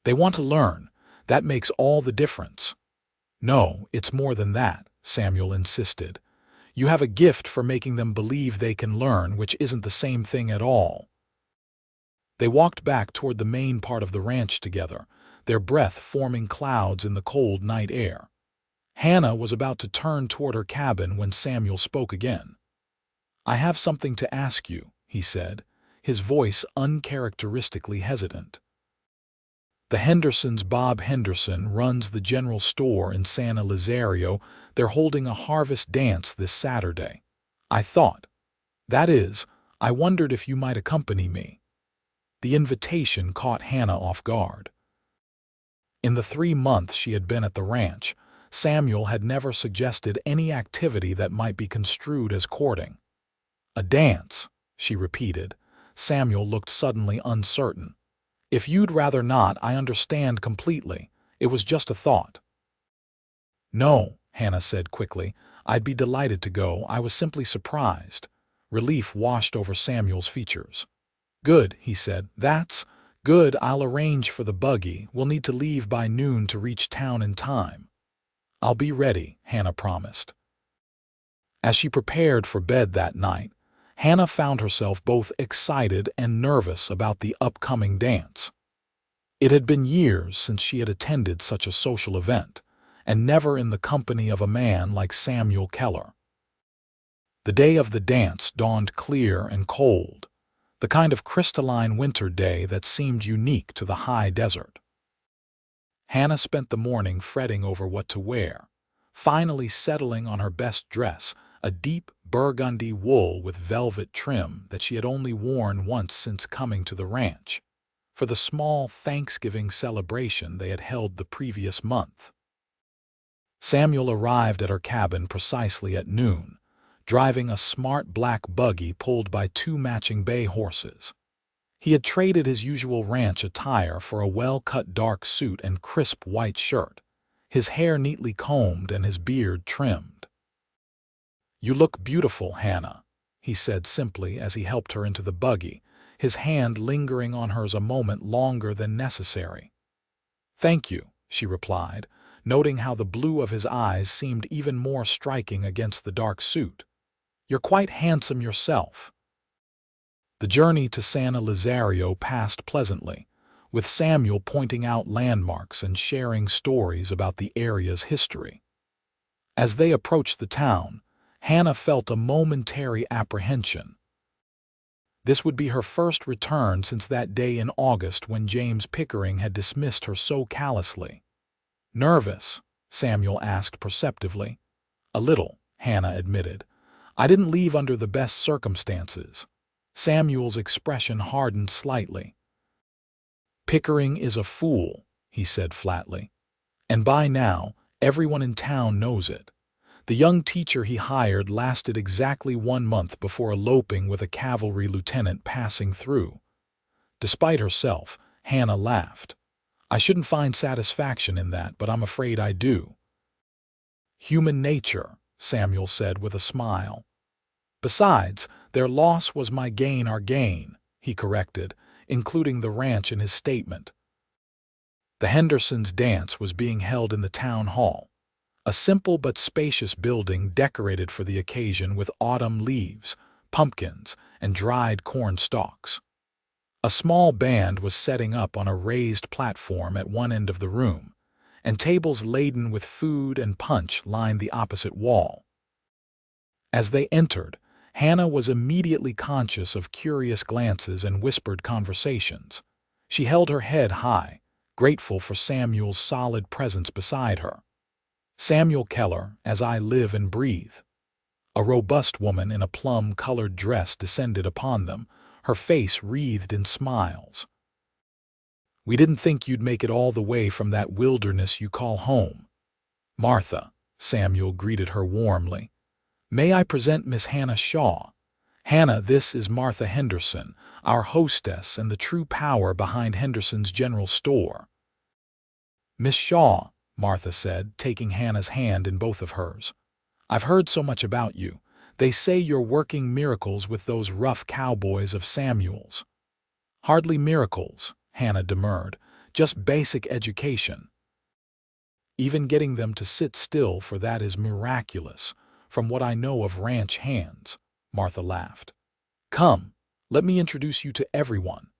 "They want to learn. That makes all the difference." "No, it's more than that," Samuel insisted. "You have a gift for making them believe they can learn, which isn't the same thing at all." They walked back toward the main part of the ranch together, their breath forming clouds in the cold night air. Hannah was about to turn toward her cabin when Samuel spoke again. "I have something to ask you," he said, his voice uncharacteristically hesitant. "The Hendersons, Bob Henderson, runs the general store in San Elizario. They're holding a harvest dance this Saturday. I wondered if you might accompany me." The invitation caught Hannah off guard. In the 3 months she had been at the ranch, Samuel had never suggested any activity that might be construed as courting. "A dance," she repeated. Samuel looked suddenly uncertain. "If you'd rather not, I understand completely. It was just a thought." "No," Hannah said quickly. "I'd be delighted to go. I was simply surprised." Relief washed over Samuel's features. "Good," he said. "That's good. I'll arrange for the buggy. We'll need to leave by noon to reach town in time." "I'll be ready," Hannah promised. As she prepared for bed that night, Hannah found herself both excited and nervous about the upcoming dance. It had been years since she had attended such a social event, and never in the company of a man like Samuel Keller. The day of the dance dawned clear and cold, the kind of crystalline winter day that seemed unique to the high desert. Hannah spent the morning fretting over what to wear, finally settling on her best dress, a deep burgundy wool with velvet trim that she had only worn once since coming to the ranch, for the small Thanksgiving celebration they had held the previous month. Samuel arrived at her cabin precisely at noon, driving a smart black buggy pulled by 2 matching bay horses. He had traded his usual ranch attire for a well-cut dark suit and crisp white shirt, his hair neatly combed and his beard trimmed. "You look beautiful, Hannah," he said simply as he helped her into the buggy, his hand lingering on hers a moment longer than necessary. "Thank you," she replied, noting how the blue of his eyes seemed even more striking against the dark suit. "You're quite handsome yourself." The journey to San Elizario passed pleasantly, with Samuel pointing out landmarks and sharing stories about the area's history. As they approached the town, Hannah felt a momentary apprehension. This would be her first return since that day in August when James Pickering had dismissed her so callously. "Nervous?" Samuel asked perceptively. "A little," Hannah admitted. "I didn't leave under the best circumstances." Samuel's expression hardened slightly. "Pickering is a fool," he said flatly. "And by now, everyone in town knows it. The young teacher he hired lasted exactly 1 month before eloping with a cavalry lieutenant passing through." Despite herself, Hannah laughed. "I shouldn't find satisfaction in that, but I'm afraid I do." "Human nature," Samuel said with a smile. "Besides, their loss was my gain, our gain," he corrected, including the ranch in his statement. The Hendersons' dance was being held in the town hall, a simple but spacious building decorated for the occasion with autumn leaves, pumpkins, and dried corn stalks. A small band was setting up on a raised platform at one end of the room, and tables laden with food and punch lined the opposite wall. As they entered, Hannah was immediately conscious of curious glances and whispered conversations. She held her head high, grateful for Samuel's solid presence beside her. Samuel Keller, as I live and breathe. A robust woman in a plum-colored dress descended upon them, her face wreathed in smiles. "We didn't think you'd make it all the way from that wilderness you call home." "Martha," Samuel greeted her warmly. "May I present Miss Hannah Shaw? Hannah, this is Martha Henderson, our hostess and the true power behind Henderson's General Store." "Miss Shaw," Martha said, taking Hannah's hand in both of hers. "I've heard so much about you. They say you're working miracles with those rough cowboys of Samuel's." "Hardly miracles," Hannah demurred, "just basic education." "Even getting them to sit still for that is miraculous, from what I know of ranch hands," Martha laughed. "Come, let me introduce you to everyone."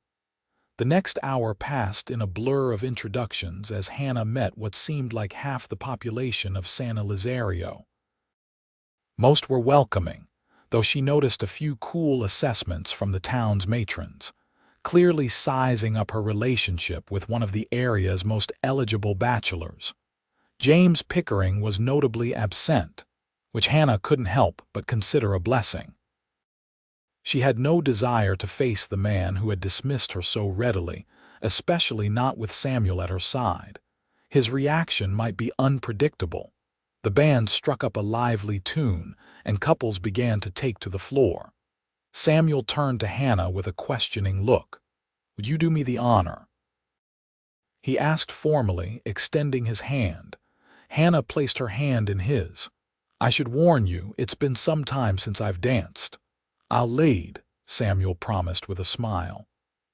The next hour passed in a blur of introductions as Hannah met what seemed like half the population of San Elizario. Most were welcoming, though she noticed a few cool assessments from the town's matrons, clearly sizing up her relationship with one of the area's most eligible bachelors. James Pickering was notably absent, which Hannah couldn't help but consider a blessing. She had no desire to face the man who had dismissed her so readily, especially not with Samuel at her side. His reaction might be unpredictable. The band struck up a lively tune, and couples began to take to the floor. Samuel turned to Hannah with a questioning look. "Would you do me the honor?" he asked formally, extending his hand. Hannah placed her hand in his. "I should warn you, it's been some time since I've danced." "I'll lead," Samuel promised with a smile.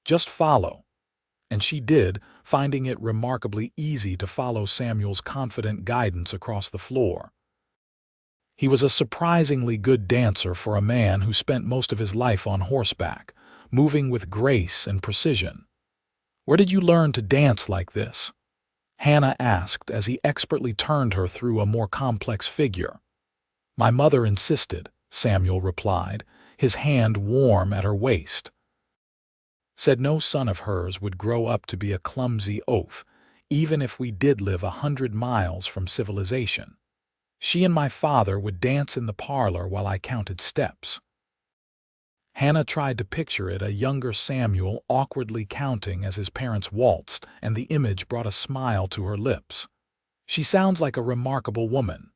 "Just follow." And she did, finding it remarkably easy to follow Samuel's confident guidance across the floor. He was a surprisingly good dancer for a man who spent most of his life on horseback, moving with grace and precision. "Where did you learn to dance like this?" Hannah asked as he expertly turned her through a more complex figure. "My mother insisted," Samuel replied, his hand warm at her waist. "Said no son of hers would grow up to be a clumsy oaf, even if we did live 100 miles from civilization. She and my father would dance in the parlor while I counted steps." Hannah tried to picture it, a younger Samuel awkwardly counting as his parents waltzed, and the image brought a smile to her lips. "She sounds like a remarkable woman."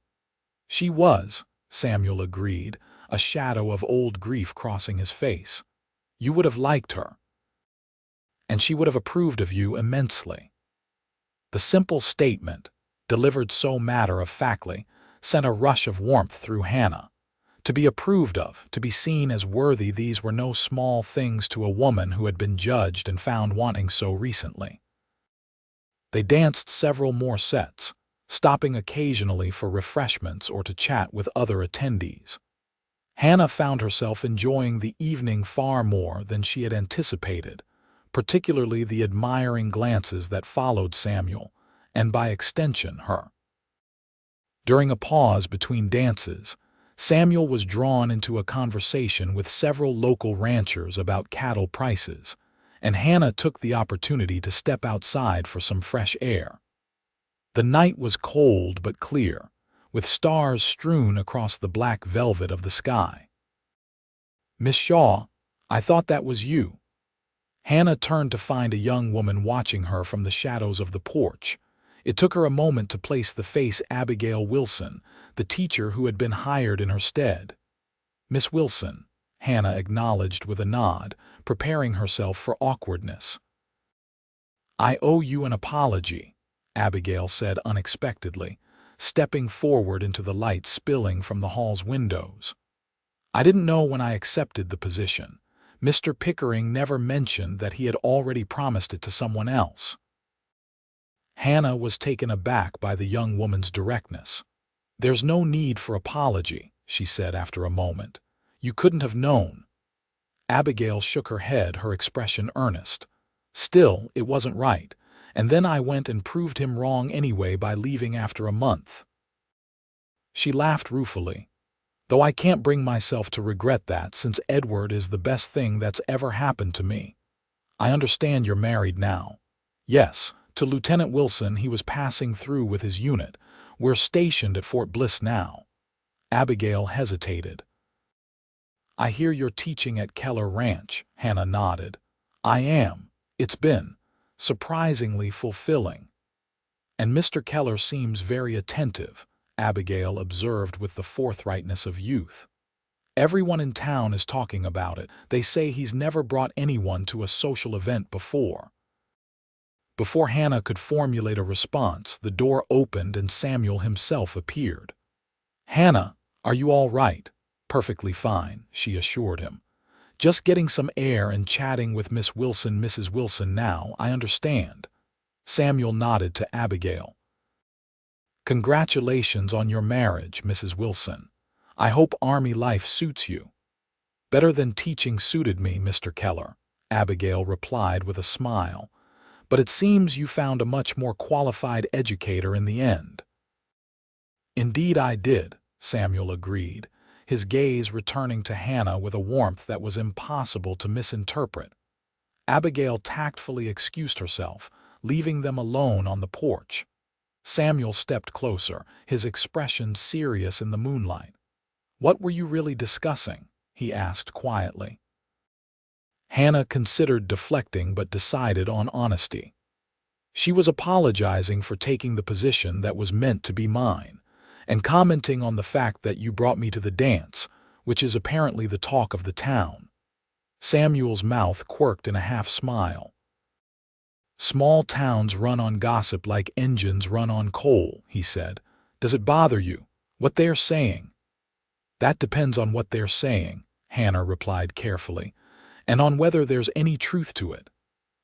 "She was," Samuel agreed, a shadow of old grief crossing his face. "You would have liked her. And she would have approved of you immensely." The simple statement, delivered so matter-of-factly, sent a rush of warmth through Hannah. To be approved of, to be seen as worthy, these were no small things to a woman who had been judged and found wanting so recently. They danced several more sets, stopping occasionally for refreshments or to chat with other attendees. Hannah found herself enjoying the evening far more than she had anticipated, particularly the admiring glances that followed Samuel, and by extension her. During a pause between dances, Samuel was drawn into a conversation with several local ranchers about cattle prices, and Hannah took the opportunity to step outside for some fresh air. The night was cold but clear, with stars strewn across the black velvet of the sky. "Miss Shaw, I thought that was you." Hannah turned to find a young woman watching her from the shadows of the porch. It took her a moment to place the face Abigail Wilson, the teacher who had been hired in her stead. "Miss Wilson," Hannah acknowledged with a nod, preparing herself for awkwardness. "I owe you an apology," Abigail said unexpectedly, stepping forward into the light spilling from the hall's windows. "I didn't know when I accepted the position. Mr. Pickering never mentioned that he had already promised it to someone else." Hannah was taken aback by the young woman's directness. "There's no need for apology," she said after a moment. "You couldn't have known." Abigail shook her head, her expression earnest. "Still, it wasn't right, and then I went and proved him wrong anyway by leaving after a month." She laughed ruefully. "Though I can't bring myself to regret that, since Edward is the best thing that's ever happened to me. I understand you're married now." "Yes, to Lieutenant Wilson. He was passing through with his unit. We're stationed at Fort Bliss now." Abigail hesitated. "I hear you're teaching at Keller Ranch," Hannah nodded. "I am. It's been surprisingly fulfilling." "And Mr. Keller seems very attentive," Abigail observed with the forthrightness of youth. "Everyone in town is talking about it. They say he's never brought anyone to a social event before." Before Hannah could formulate a response, the door opened and Samuel himself appeared. "Hannah, are you all right?" "Perfectly fine," she assured him. "Just getting some air and chatting with Miss Wilson." "Mrs. Wilson now, I understand." Samuel nodded to Abigail. "Congratulations on your marriage, Mrs. Wilson. I hope Army life suits you." "Better than teaching suited me, Mr. Keller," Abigail replied with a smile. "But it seems you found a much more qualified educator in the end." "Indeed I did," Samuel agreed, his gaze returning to Hannah with a warmth that was impossible to misinterpret. Abigail tactfully excused herself, leaving them alone on the porch. Samuel stepped closer, his expression serious in the moonlight. "What were you really discussing?" he asked quietly. Hannah considered deflecting but decided on honesty. She was apologizing for taking the position that was meant to be mine, and commenting on the fact that you brought me to the dance, which is apparently the talk of the town. Samuel's mouth quirked in a half-smile. "Small towns run on gossip like engines run on coal," he said. "Does it bother you, what they're saying?" "That depends on what they're saying," Hannah replied carefully, "and on whether there's any truth to it."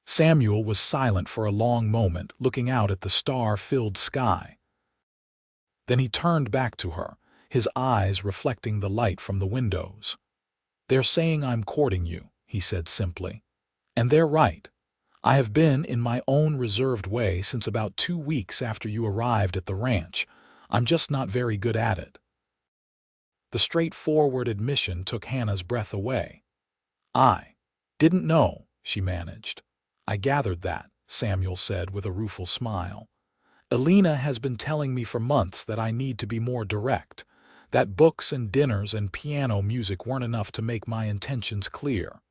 Samuel was silent for a long moment, looking out at the star-filled sky. Then he turned back to her, his eyes reflecting the light from the windows. "They're saying I'm courting you," he said simply. "And they're right. I have been in my own reserved way since about 2 weeks after you arrived at the ranch. I'm just not very good at it." The straightforward admission took Hannah's breath away. "I didn't know," she managed. "I gathered that," Samuel said with a rueful smile. "Elena has been telling me for months that I need to be more direct, that books and dinners and piano music weren't enough to make my intentions clear."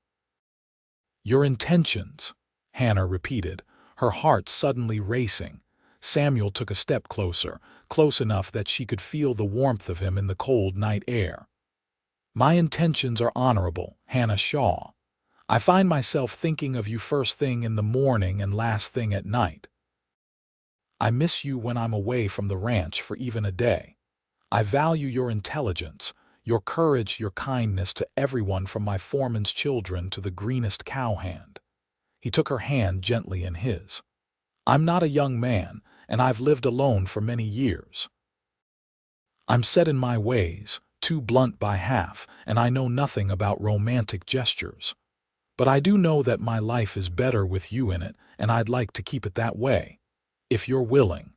"Your intentions," Hannah repeated, her heart suddenly racing. Samuel took a step closer, close enough that she could feel the warmth of him in the cold night air. "My intentions are honorable, Hannah Shaw. I find myself thinking of you first thing in the morning and last thing at night. I miss you when I'm away from the ranch for even a day. I value your intelligence, your courage, your kindness to everyone from my foreman's children to the greenest cowhand." He took her hand gently in his. "I'm not a young man, and I've lived alone for many years. I'm set in my ways, too blunt by half, and I know nothing about romantic gestures. But I do know that my life is better with you in it, and I'd like to keep it that way, if you're willing."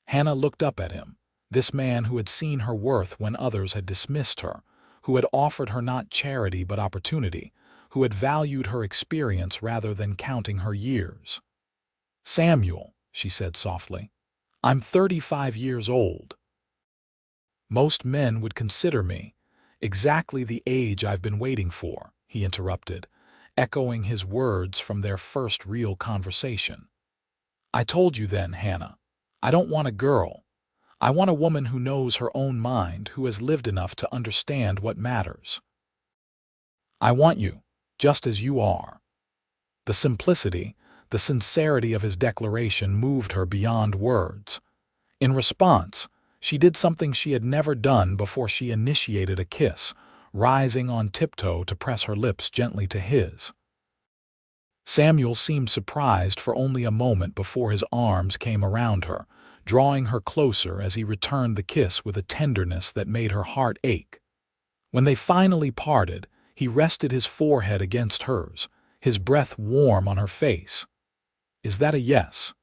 Hannah looked up at him, this man who had seen her worth when others had dismissed her, who had offered her not charity but opportunity, who had valued her experience rather than counting her years. "Samuel," she said softly, "I'm 35 years old. Most men would consider me exactly the age I've been waiting for," he interrupted, echoing his words from their first real conversation. "I told you then, Hannah, I don't want a girl. I want a woman who knows her own mind, who has lived enough to understand what matters. I want you, just as you are." The simplicity, the sincerity of his declaration moved her beyond words. In response, she did something she had never done before. She initiated a kiss, rising on tiptoe to press her lips gently to his. Samuel seemed surprised for only a moment before his arms came around her, drawing her closer as he returned the kiss with a tenderness that made her heart ache. When they finally parted, he rested his forehead against hers, his breath warm on her face. "Is that a yes?"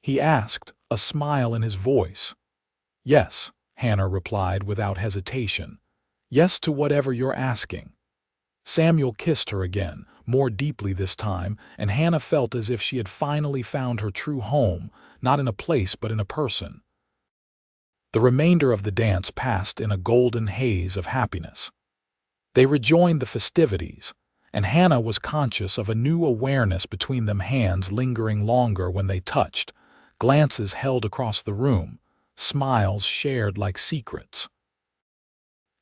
he asked, a smile in his voice. "Yes," Hannah replied without hesitation. "Yes to whatever you're asking." Samuel kissed her again, more deeply this time, and Hannah felt as if she had finally found her true home, not in a place but in a person. The remainder of the dance passed in a golden haze of happiness. They rejoined the festivities, and Hannah was conscious of a new awareness between them, hands lingering longer when they touched, glances held across the room, smiles shared like secrets.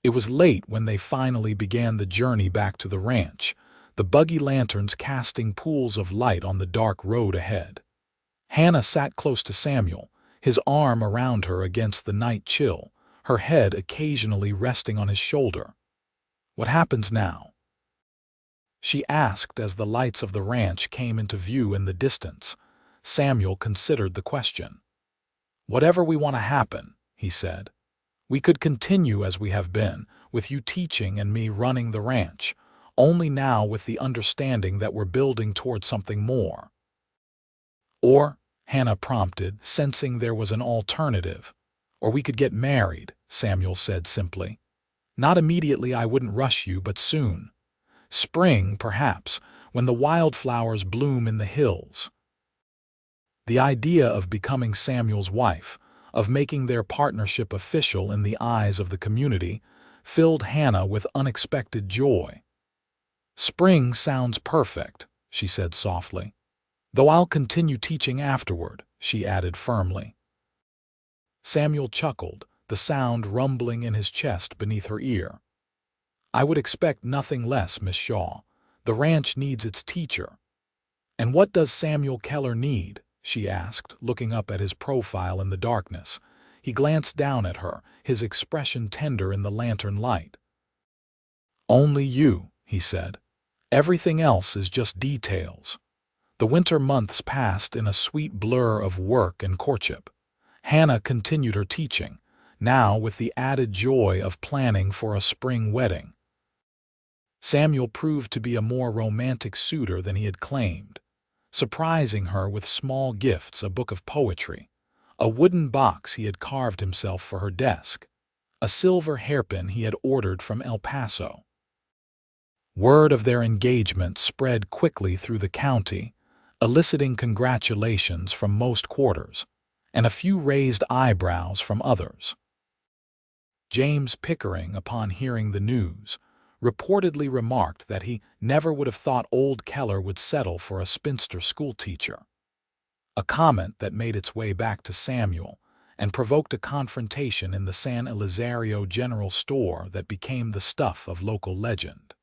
It was late when they finally began the journey back to the ranch, the buggy lanterns casting pools of light on the dark road ahead. Hannah sat close to Samuel, his arm around her against the night chill, her head occasionally resting on his shoulder. "What happens now?" she asked as the lights of the ranch came into view in the distance. Samuel considered the question. "Whatever we want to happen," he said. "We could continue as we have been, with you teaching and me running the ranch. only now with the understanding that we're building toward something more. Or, Hannah prompted, sensing there was an alternative. Or we could get married, Samuel said simply. Not immediately, I wouldn't rush you, but soon. Spring, perhaps, when the wildflowers bloom in the hills. The idea of becoming Samuel's wife, of making their partnership official in the eyes of the community, filled Hannah with unexpected joy. Spring sounds perfect, she said softly. Though I'll continue teaching afterward, she added firmly. Samuel chuckled, the sound rumbling in his chest beneath her ear. I would expect nothing less, Miss Shaw. The ranch needs its teacher. And what does Samuel Keller need? She asked, looking up at his profile in the darkness. He glanced down at her, his expression tender in the lantern light. Only you, he said. Everything else is just details. The winter months passed in a sweet blur of work and courtship. Hannah continued her teaching, now with the added joy of planning for a spring wedding. Samuel proved to be a more romantic suitor than he had claimed, surprising her with small gifts, a book of poetry, a wooden box he had carved himself for her desk, a silver hairpin he had ordered from El Paso. Word of their engagement spread quickly through the county, eliciting congratulations from most quarters, and a few raised eyebrows from others. James Pickering, upon hearing the news, reportedly remarked that he never would have thought old Keller would settle for a spinster schoolteacher, a comment that made its way back to Samuel and provoked a confrontation in the San Elizario general store that became the stuff of local legend.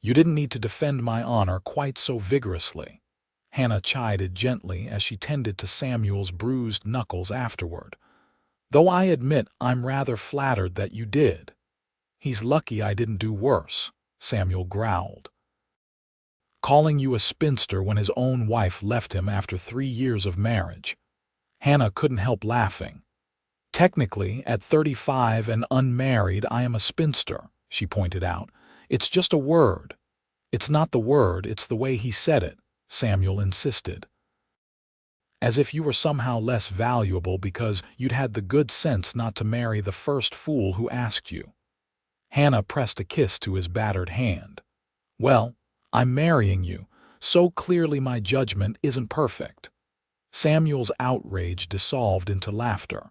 You didn't need to defend my honor quite so vigorously, Hannah chided gently as she tended to Samuel's bruised knuckles afterward. Though I admit I'm rather flattered that you did. He's lucky I didn't do worse, Samuel growled. Calling you a spinster when his own wife left him after 3 years of marriage. Hannah couldn't help laughing. Technically, at 35 and unmarried, I am a spinster, she pointed out. It's just a word. It's not the word, it's the way he said it, Samuel insisted. As if you were somehow less valuable because you'd had the good sense not to marry the first fool who asked you. Hannah pressed a kiss to his battered hand. Well, I'm marrying you, so clearly my judgment isn't perfect. Samuel's outrage dissolved into laughter.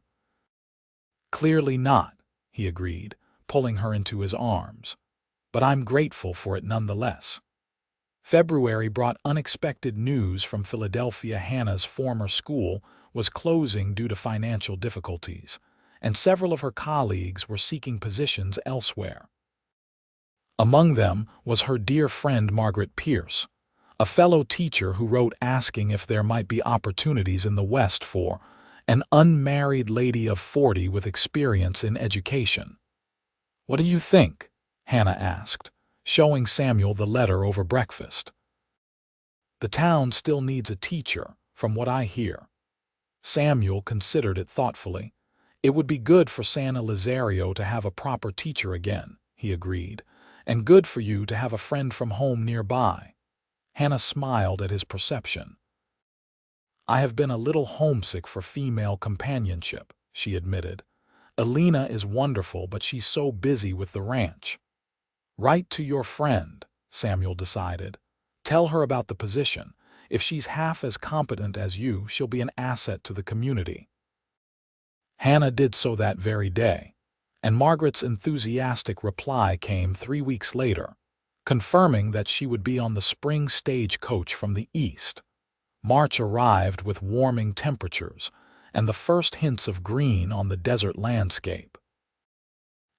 Clearly not, he agreed, pulling her into his arms. But I'm grateful for it nonetheless. February brought unexpected news from Philadelphia. Hannah's former school was closing due to financial difficulties, and several of her colleagues were seeking positions elsewhere. Among them was her dear friend Margaret Pierce, a fellow teacher who wrote asking if there might be opportunities in the West for an unmarried lady of 40 with experience in education. What do you think? Hannah asked, showing Samuel the letter over breakfast. The town still needs a teacher, from what I hear. Samuel considered it thoughtfully. It would be good for San Elizario to have a proper teacher again, he agreed, and good for you to have a friend from home nearby. Hannah smiled at his perception. I have been a little homesick for female companionship, she admitted. Elena is wonderful, but she's so busy with the ranch. Write to your friend, Samuel decided. Tell her about the position. If she's half as competent as you, she'll be an asset to the community. Hannah did so that very day, and Margaret's enthusiastic reply came 3 weeks later, confirming that she would be on the spring stagecoach from the east. March arrived with warming temperatures and the first hints of green on the desert landscape.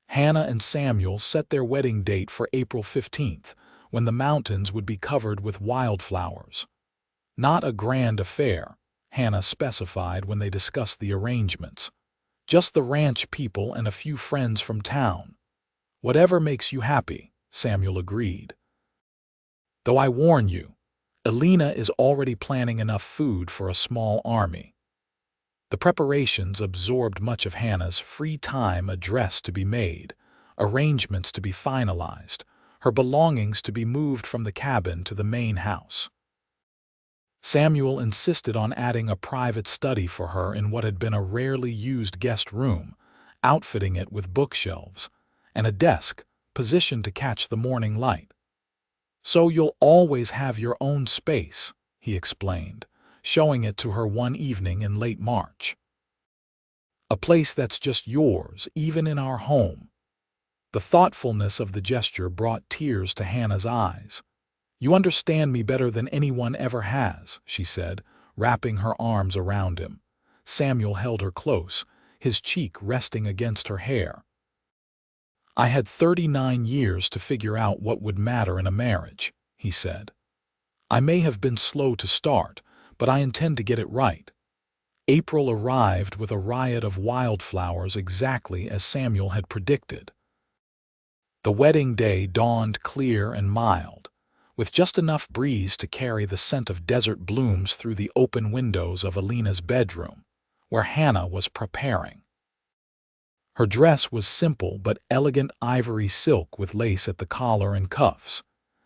Hannah and Samuel set their wedding date for April 15th, when the mountains would be covered with wildflowers. Not a grand affair, Hannah specified when they discussed the arrangements. Just the ranch people and a few friends from town. Whatever makes you happy, Samuel agreed. Though I warn you, Elena is already planning enough food for a small army. The preparations absorbed much of Hannah's free time, a dress to be made, arrangements to be finalized, her belongings to be moved from the cabin to the main house. Samuel insisted on adding a private study for her in what had been a rarely used guest room, outfitting it with bookshelves and a desk positioned to catch the morning light. "So you'll always have your own space," he explained, showing it to her one evening in late March. "A place that's just yours, even in our home." The thoughtfulness of the gesture brought tears to Hannah's eyes. "You understand me better than anyone ever has," she said, wrapping her arms around him. Samuel held her close, his cheek resting against her hair. "I had 39 years to figure out what would matter in a marriage," he said. "I may have been slow to start, but I intend to get it right." April arrived with a riot of wildflowers exactly as Samuel had predicted. The wedding day dawned clear and mild, with just enough breeze to carry the scent of desert blooms through the open windows of Alina's bedroom, where Hannah was preparing. Her dress was simple but elegant ivory silk with lace at the collar and cuffs,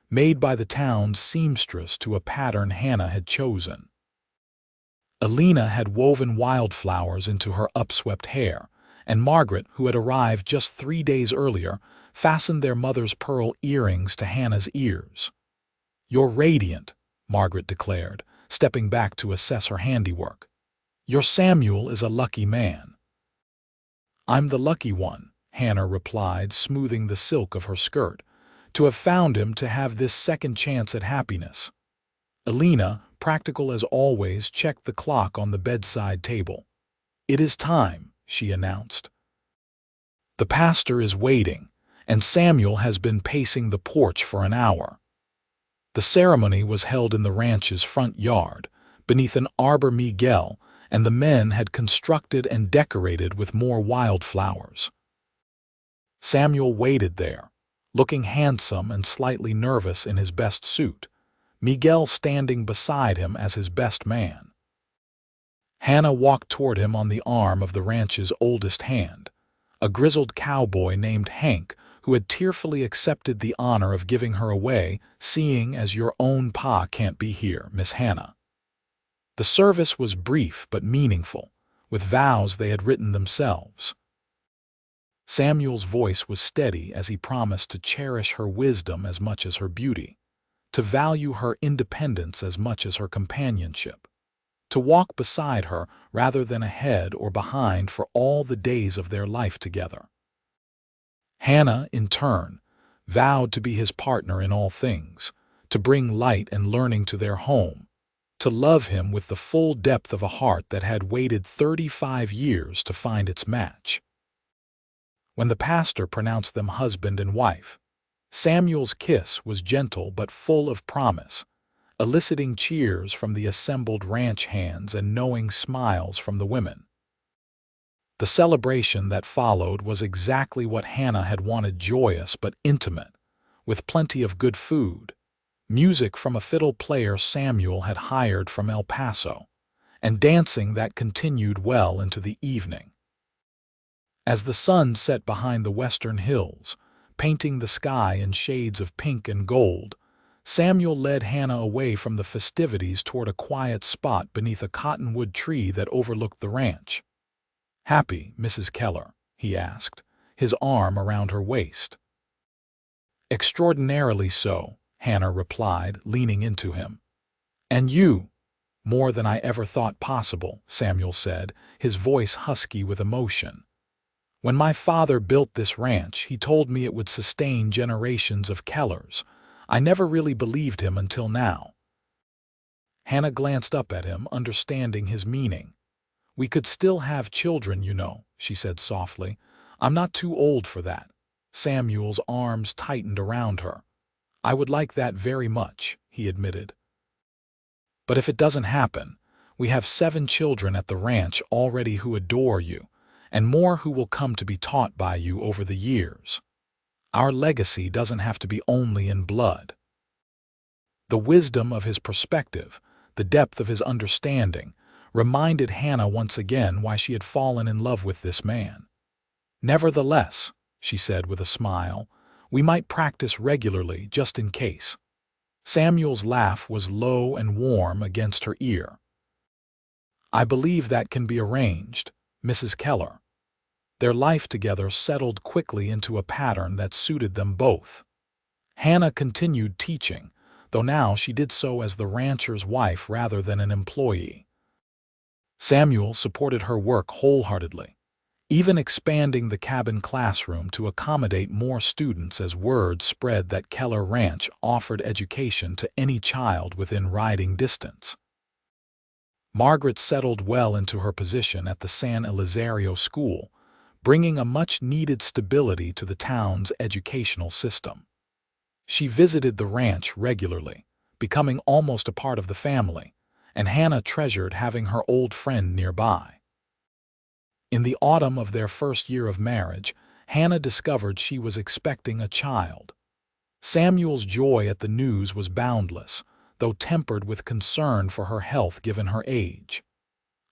made by the town's seamstress to a pattern Hannah had chosen. Alina had woven wildflowers into her upswept hair, and Margaret, who had arrived just 3 days earlier, fastened their mother's pearl earrings to Hannah's ears. "You're radiant," Margaret declared, stepping back to assess her handiwork. "Your Samuel is a lucky man." "I'm the lucky one," Hannah replied, smoothing the silk of her skirt, "to have found him, to have this second chance at happiness." Alina, practical as always, checked the clock on the bedside table. "It is time," she announced. "The pastor is waiting, and Samuel has been pacing the porch for an hour." The ceremony was held in the ranch's front yard, beneath an arbor Miguel, and the men had constructed and decorated with more wildflowers. Samuel waited there, looking handsome and slightly nervous in his best suit, Miguel standing beside him as his best man. Hannah walked toward him on the arm of the ranch's oldest hand, a grizzled cowboy named Hank, who had tearfully accepted the honor of giving her away, "seeing as your own pa can't be here, Miss Hannah." The service was brief but meaningful, with vows they had written themselves. Samuel's voice was steady as he promised to cherish her wisdom as much as her beauty, to value her independence as much as her companionship, to walk beside her rather than ahead or behind for all the days of their life together. Hannah, in turn, vowed to be his partner in all things, to bring light and learning to their home, to love him with the full depth of a heart that had waited 35 years to find its match. When the pastor pronounced them husband and wife, Samuel's kiss was gentle but full of promise, eliciting cheers from the assembled ranch hands and knowing smiles from the women. The celebration that followed was exactly what Hannah had wanted: joyous but intimate, with plenty of good food, music from a fiddle player Samuel had hired from El Paso, and dancing that continued well into the evening. As the sun set behind the western hills, painting the sky in shades of pink and gold, Samuel led Hannah away from the festivities toward a quiet spot beneath a cottonwood tree that overlooked the ranch. "Happy, Mrs. Keller?" he asked, his arm around her waist. "Extraordinarily so," Hannah replied, leaning into him. "And you?" "More than I ever thought possible," Samuel said, his voice husky with emotion. "When my father built this ranch, he told me it would sustain generations of Kellers. I never really believed him until now." Hannah glanced up at him, understanding his meaning. "We could still have children, you know," she said softly. "I'm not too old for that." Samuel's arms tightened around her. "I would like that very much," he admitted. "But if it doesn't happen, we have 7 children at the ranch already who adore you, and more who will come to be taught by you over the years. Our legacy doesn't have to be only in blood." The wisdom of his perspective, the depth of his understanding, reminded Hannah once again why she had fallen in love with this man. "Nevertheless," she said with a smile, We might practice regularly, just in case." Samuel's laugh was low and warm against her ear. "I believe that can be arranged, Mrs. Keller." Their life together settled quickly into a pattern that suited them both. Hannah continued teaching, though now she did so as the rancher's wife rather than an employee. Samuel supported her work wholeheartedly, even expanding the cabin classroom to accommodate more students as word spread that Keller Ranch offered education to any child within riding distance. Margaret settled well into her position at the San Elizario school, bringing a much-needed stability to the town's educational system. She visited the ranch regularly, becoming almost a part of the family, and Hannah treasured having her old friend nearby. In the autumn of their first year of marriage, Hannah discovered she was expecting a child. Samuel's joy at the news was boundless, though tempered with concern for her health given her age.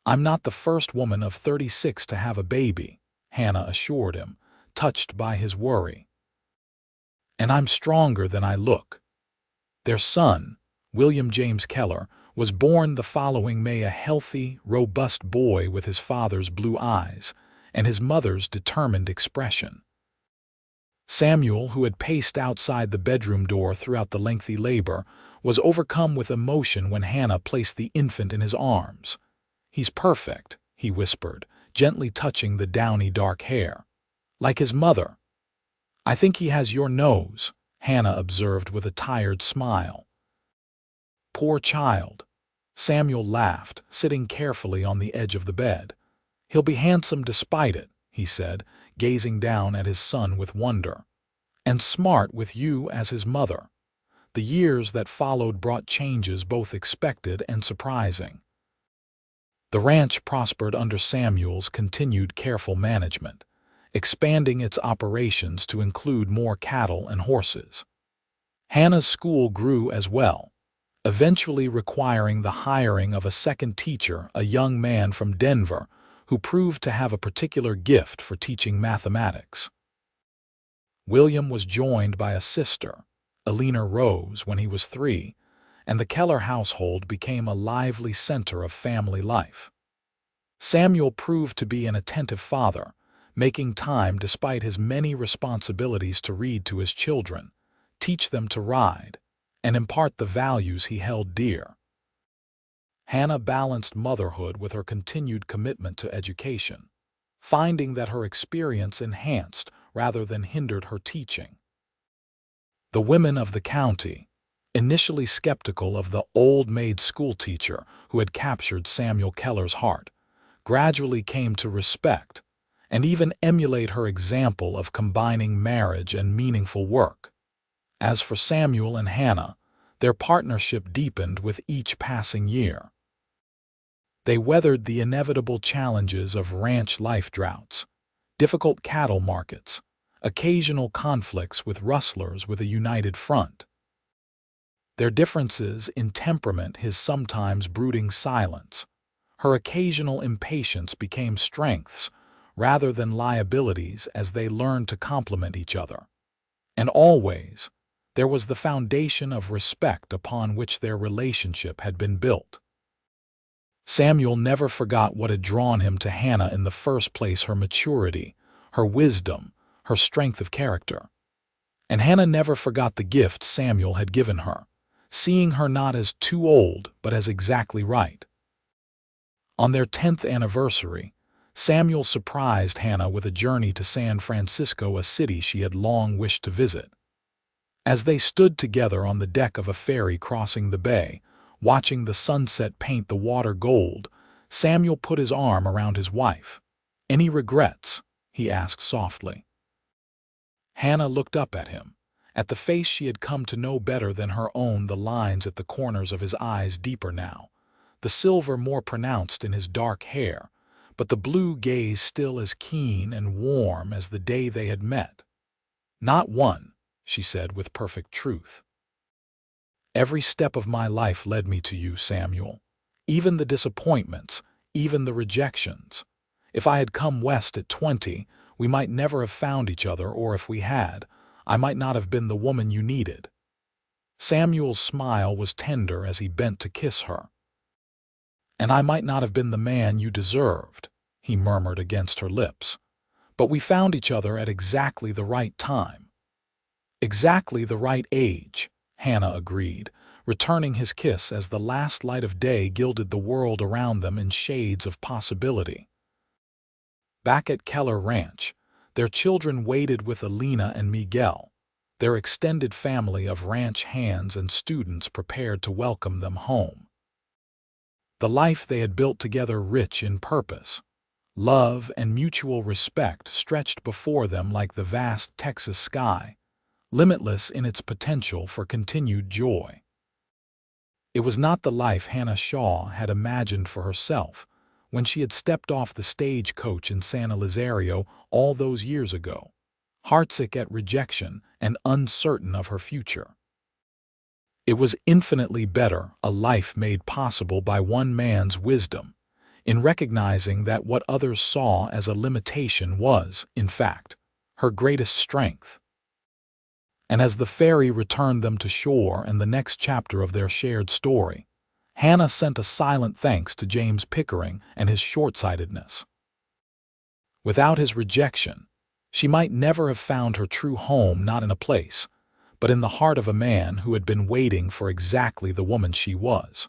"I'm not the first woman of 36 to have a baby," Hannah assured him, touched by his worry. "And I'm stronger than I look." Their son, William James Keller, was born the following May, a healthy, robust boy with his father's blue eyes and his mother's determined expression. Samuel, who had paced outside the bedroom door throughout the lengthy labor, was overcome with emotion when Hannah placed the infant in his arms. "He's perfect," he whispered, gently touching the downy dark hair. "Like his mother." "I think he has your nose," Hannah observed with a tired smile. "Poor child." Samuel laughed, sitting carefully on the edge of the bed. "He'll be handsome despite it," he said, gazing down at his son with wonder. "And smart with you as his mother." The years that followed brought changes both expected and surprising. The ranch prospered under Samuel's continued careful management, expanding its operations to include more cattle and horses. Hannah's school grew as well, eventually requiring the hiring of a second teacher, a young man from Denver who proved to have a particular gift for teaching mathematics. William was joined by a sister, Alina Rose, when he was 3, and the Keller household became a lively center of family life. Samuel proved to be an attentive father, making time despite his many responsibilities to read to his children, teach them to ride, and impart the values he held dear. Hannah balanced motherhood with her continued commitment to education, finding that her experience enhanced rather than hindered her teaching. The women of the county, initially skeptical of the old-maid schoolteacher who had captured Samuel Keller's heart, gradually came to respect and even emulate her example of combining marriage and meaningful work. As for Samuel and Hannah, their partnership deepened with each passing year. They weathered the inevitable challenges of ranch life droughts, difficult cattle markets, occasional conflicts with rustlers with a united front. Their differences in temperament, his sometimes brooding silence, her occasional impatience became strengths rather than liabilities as they learned to complement each other. And always, there was the foundation of respect upon which their relationship had been built. Samuel never forgot what had drawn him to Hannah in the first place: her maturity, her wisdom, her strength of character. And Hannah never forgot the gift Samuel had given her, seeing her not as too old but as exactly right. On their 10th anniversary, Samuel surprised Hannah with a journey to San Francisco, a city she had long wished to visit. As they stood together on the deck of a ferry crossing the bay, watching the sunset paint the water gold, Samuel put his arm around his wife. "Any regrets?" he asked softly. Hannah looked up at him, at the face she had come to know better than her own, the lines at the corners of his eyes deeper now, the silver more pronounced in his dark hair, but the blue gaze still as keen and warm as the day they had met. "Not one," she said with perfect truth. "Every step of my life led me to you, Samuel. Even the disappointments, even the rejections. If I had come west at 20, we might never have found each other, or if we had, I might not have been the woman you needed." Samuel's smile was tender as he bent to kiss her. "And I might not have been the man you deserved," he murmured against her lips. "But we found each other at exactly the right time." "Exactly the right age," Hannah agreed, returning his kiss as the last light of day gilded the world around them in shades of possibility. Back at Keller Ranch, their children waited with Alina and Miguel, their extended family of ranch hands and students prepared to welcome them home. The life they had built together, rich in purpose, love, and mutual respect, stretched before them like the vast Texas sky, limitless in its potential for continued joy. It was not the life Hannah Shaw had imagined for herself when she had stepped off the stagecoach in San Elizario all those years ago, heartsick at rejection and uncertain of her future. It was infinitely better, a life made possible by one man's wisdom, in recognizing that what others saw as a limitation was, in fact, her greatest strength. And as the ferry returned them to shore and the next chapter of their shared story, Hannah sent a silent thanks to James Pickering and his short-sightedness. Without his rejection, she might never have found her true home, not in a place, but in the heart of a man who had been waiting for exactly the woman she was.